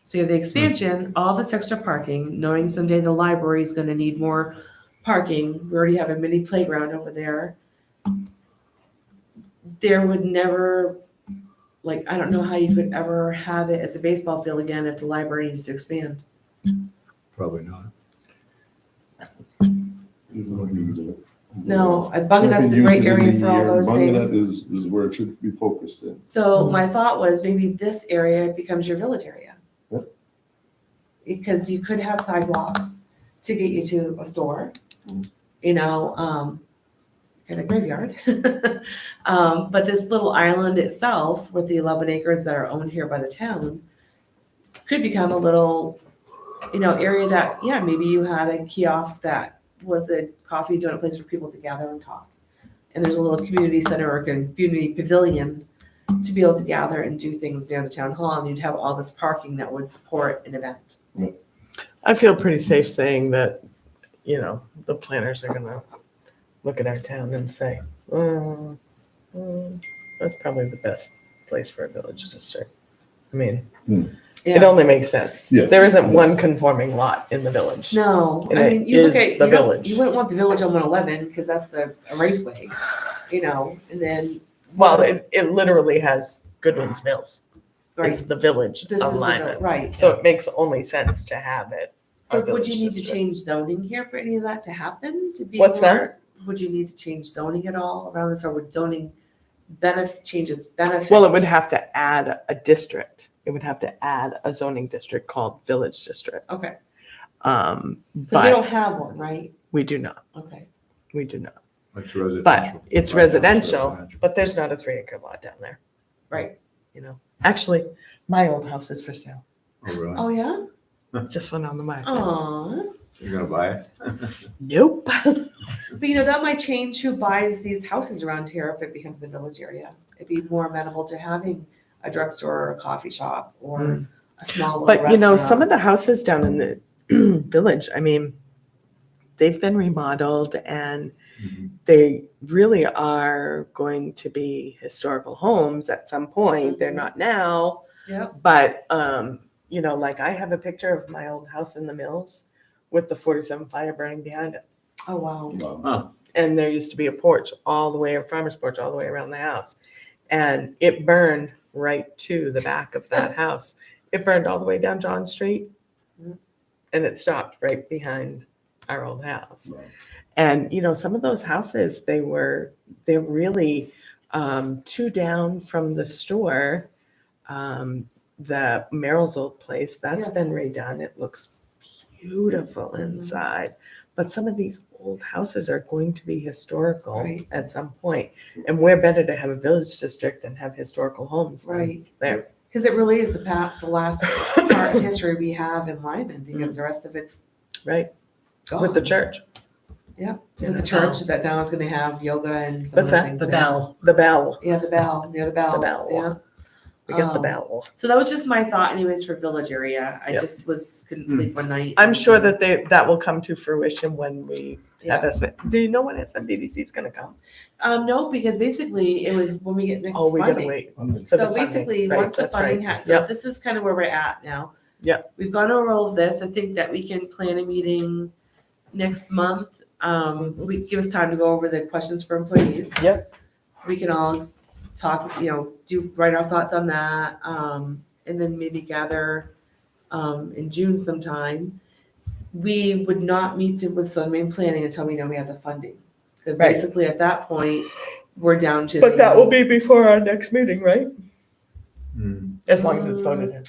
So you have the expansion, all this extra parking, knowing someday the library is going to need more parking. We already have a mini playground over there. There would never, like, I don't know how you could ever have it as a baseball field again if the library needs to expand. Probably not. No, Bunganut's the great area for all those Bunganut things. is where it should be focused in. So my thought was maybe this area becomes your village area. Yep. Because you could have sidewalks to get you to a store, you know, in a graveyard. But this little island itself with the 11 acres that are owned here by the town could become a little, you know, area that, yeah, maybe you had a kiosk that was a coffee donut place for people to gather and talk. And there's a little community center or community pavilion to be able to gather and do things near the town hall, and you'd have all this parking that would support an event. I feel pretty safe saying that, you know, the planners are gonna look at our town and say, that's probably the best place for a village district. I mean, it Yeah. only makes sense. Yes, There isn't yes. one conforming lot in the village. No, And I it mean, you look is at, the you don't, village. you wouldn't want the village on 111 because that's a raceway, you know, and then. Well, it literally has Goodwin's Mills. Right. It's the village This is the alignment. right. So it makes only sense to have it. our But would village you need to district. change zoning here for any of that to happen? To be What's more- Would you need to change zoning at all around this, or would zoning changes benefit? Well, it would have to add a district. It would have to add a zoning district called village district. Okay, because we But don't have one, right? we do not. Okay, We do not. It's residential. But it's Right now, residential, but there's not a 3-acre lot down there, right. you know. Actually, my old house is for sale. Oh, really? Oh, yeah? Just went on the market. Aw. You're gonna buy it? Nope. But you know, that might change who buys these houses around here if it becomes a village area. It'd be more amenable to having a drugstore or a coffee shop or a small little But you know, some of restaurant. the houses down in the village, I mean, they've been remodeled and Mhm. they really are going to be historical homes at some point. They're not now, Yep, but you know, like I have a picture of my old house in the Mills with the 47 fire burning behind it. oh, wow. Huh. And there used to be a porch all the way, a farmer's porch all the way around the house. And it burned right to the back of that house. It burned all the way down John Street. And it stopped right behind our old house. Right. And, you know, some of those houses, they're really 2 down from the store. The Merrill's old place, that's Yeah. been redone. It looks beautiful inside. But some of these old houses are going to be historical Right. at some point. And we're better to have a village district and have historical homes than Right. there. Because it really is the last part of history we have in Lyman, because the rest of it's Right, gone. with the church. Yeah, You with the know. church that now is gonna have yoga and some What's other that? things. The there. bell. The bell. Yeah, the bell, near the bell. The bell. Yeah. We get the Um, bell. So that was just my thought anyways for village area. I Yep. just couldn't sleep one night. I'm sure that will come to fruition when we have Yeah. Do you know when SMBDC is gonna come? No, because basically it was when we get next Oh, we gotta funding. wait. I'm- for the So funding. basically, Right, once the that's funding right. has, so Yep. this is kind of where we're at now. Yep. We've gone over all of this. I think that we can plan a meeting next month. We give us time to go over the questions for employees. Yep. We can all talk, write our thoughts on that, and then maybe gather, in June sometime. We would not meet with Sunmain Planning until we know we have the funding. Because Right. basically at that point, we're down to. But that will be before our next meeting, right? Hmm. As long as it's voted in.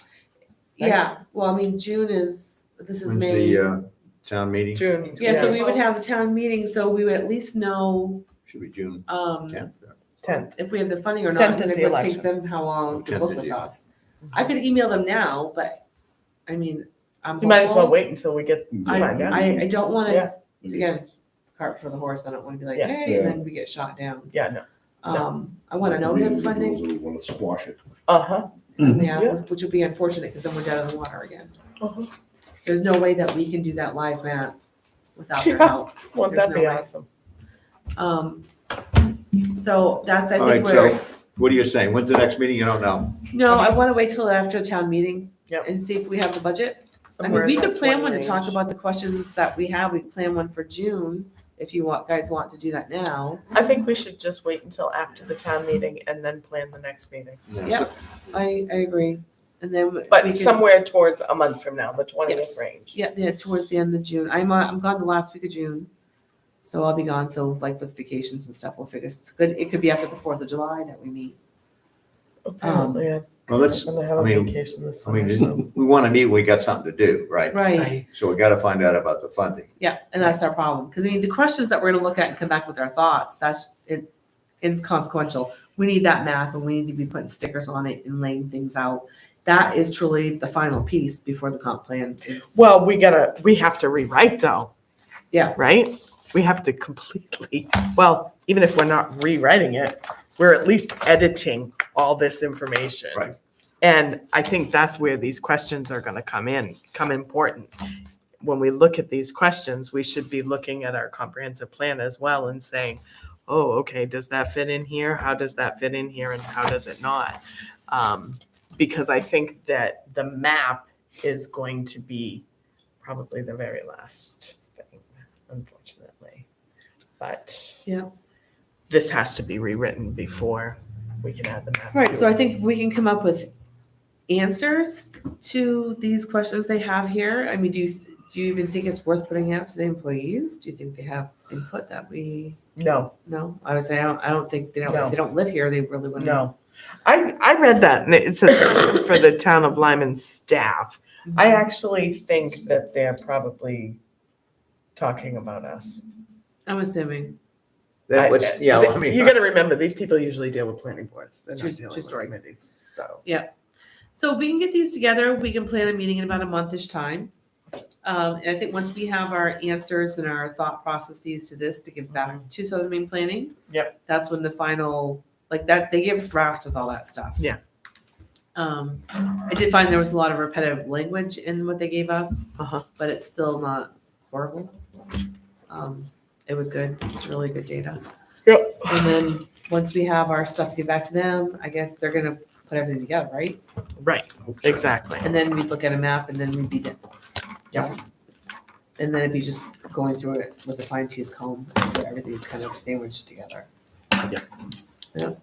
Yeah, well, I mean, this is When's May. the town meeting? June. Yeah, so we would have a town meeting, so we would at least know, Should be June 10th. 10th. 10th. If we have the funding or 10th not, and is it the just takes election. them how long to 10th book is with the- us. I could email them now, but, I mean, I'm You might as well hopeful. wait until we get to I, find out. I don't wanna, Yeah. again, cart before the horse, I don't wanna be like, Yeah. hey, Yeah. and then we get shot down. Yeah, no. I wanna know we have the Individuals funding, who want to squash it. Uh-huh. yeah, Yeah. which would be unfortunate, cause then we're dead in the water again. Uh-huh. There's no way that we can do that live map without their Yeah. help. Won't There's that no be way. awesome? So that's, I All think right, where. so what are you saying? When's the next meeting? You don't know. No, I want to wait till after town meeting. Yep. And see if we have the budget. I mean, Somewhere we in could that plan 20 one to talk range. about the questions that we have. We could plan one for June, if you guys want to do that now. I think we should just wait until after the town meeting and then plan the next meeting. Yeah. I agree. And then we But can- somewhere towards a month from now, the 20th Yes. range. Yeah, towards the end of June. I'm gone the last week of June. So I'll be gone. So like with vacations and stuff, we'll figure it's good. It could be after the 4th of July that we meet. Apparently, I'm Well, let's, gonna have a I mean, vacation this I mean, summer, so. we want to meet, we got something to do, right? Right. So we got to find out about the funding. Yeah, and that's our problem. Because I mean, the questions that we're gonna look at and come back with our thoughts, that's it. It's consequential. We need that map and we need to be putting stickers on it and laying things out. That is truly the final piece before the comp plan is. Well, we have to rewrite though. Yeah. Right? We have to completely, well, even if we're not rewriting it, we're at least editing all this information. Right. And I think that's where these questions are gonna come important. When we look at these questions, we should be looking at our comprehensive plan as well and saying, oh, okay, does that fit in here? How does that fit in here and how does it not? Because I think that the map is going to be probably the very last thing, unfortunately. But Yeah. this has to be rewritten before we can add the map. Right, to so it. I think we can come up with answers to these questions they have here. I mean, do you even think it's worth putting out to the employees? Do you think they have input that we, No, no? I would say, I don't think, No. if they don't live here, they really wouldn't. no. I read that and it says for the town of Lyman staff. Mm-hmm. I actually think that they're probably talking about us. I'm assuming. That was, yeah, I mean. You gotta remember, these people usually deal with planning boards. They're not True- dealing true with story. committees, so. So we can get these together. We can plan a meeting in about a month-ish time. And I think once we have our answers and our thought processes to this to give back to Southern Maine Planning. Yep. That's when the final, like that, they gave us drafts with all that stuff. Yeah. I did find there was a lot of repetitive language in what they gave us, Uh-huh. but it's still not horrible. It was good. It's really good data. Yep. And then once we have our stuff to get back to them, I guess they're gonna put everything together, right? Right, exactly. And then we'd look at a map and then we'd be done. Yep. And then it'd be just going through it with a fine tooth comb, where everything's kind of sandwiched together. Yep. Yep.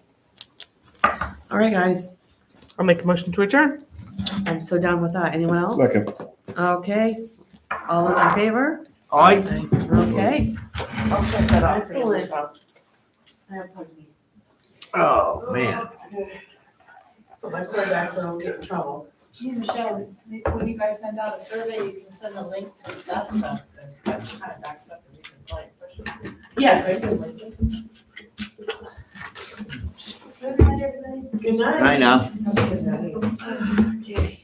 All right, guys, I'll make a motion to adjourn. I'm so done with that. Anyone else? Second. Okay, all those in favor? Aye. Okay. I'll check that out for you, Excellent. Michelle. Oh, man. So my poor guy, so I don't get in trouble. Gee, Michelle, when you guys send out a survey, you can send a link to that stuff, because that kind of backs up the recent plan. Yes. Good night, everybody. Good night. Bye now. Okay.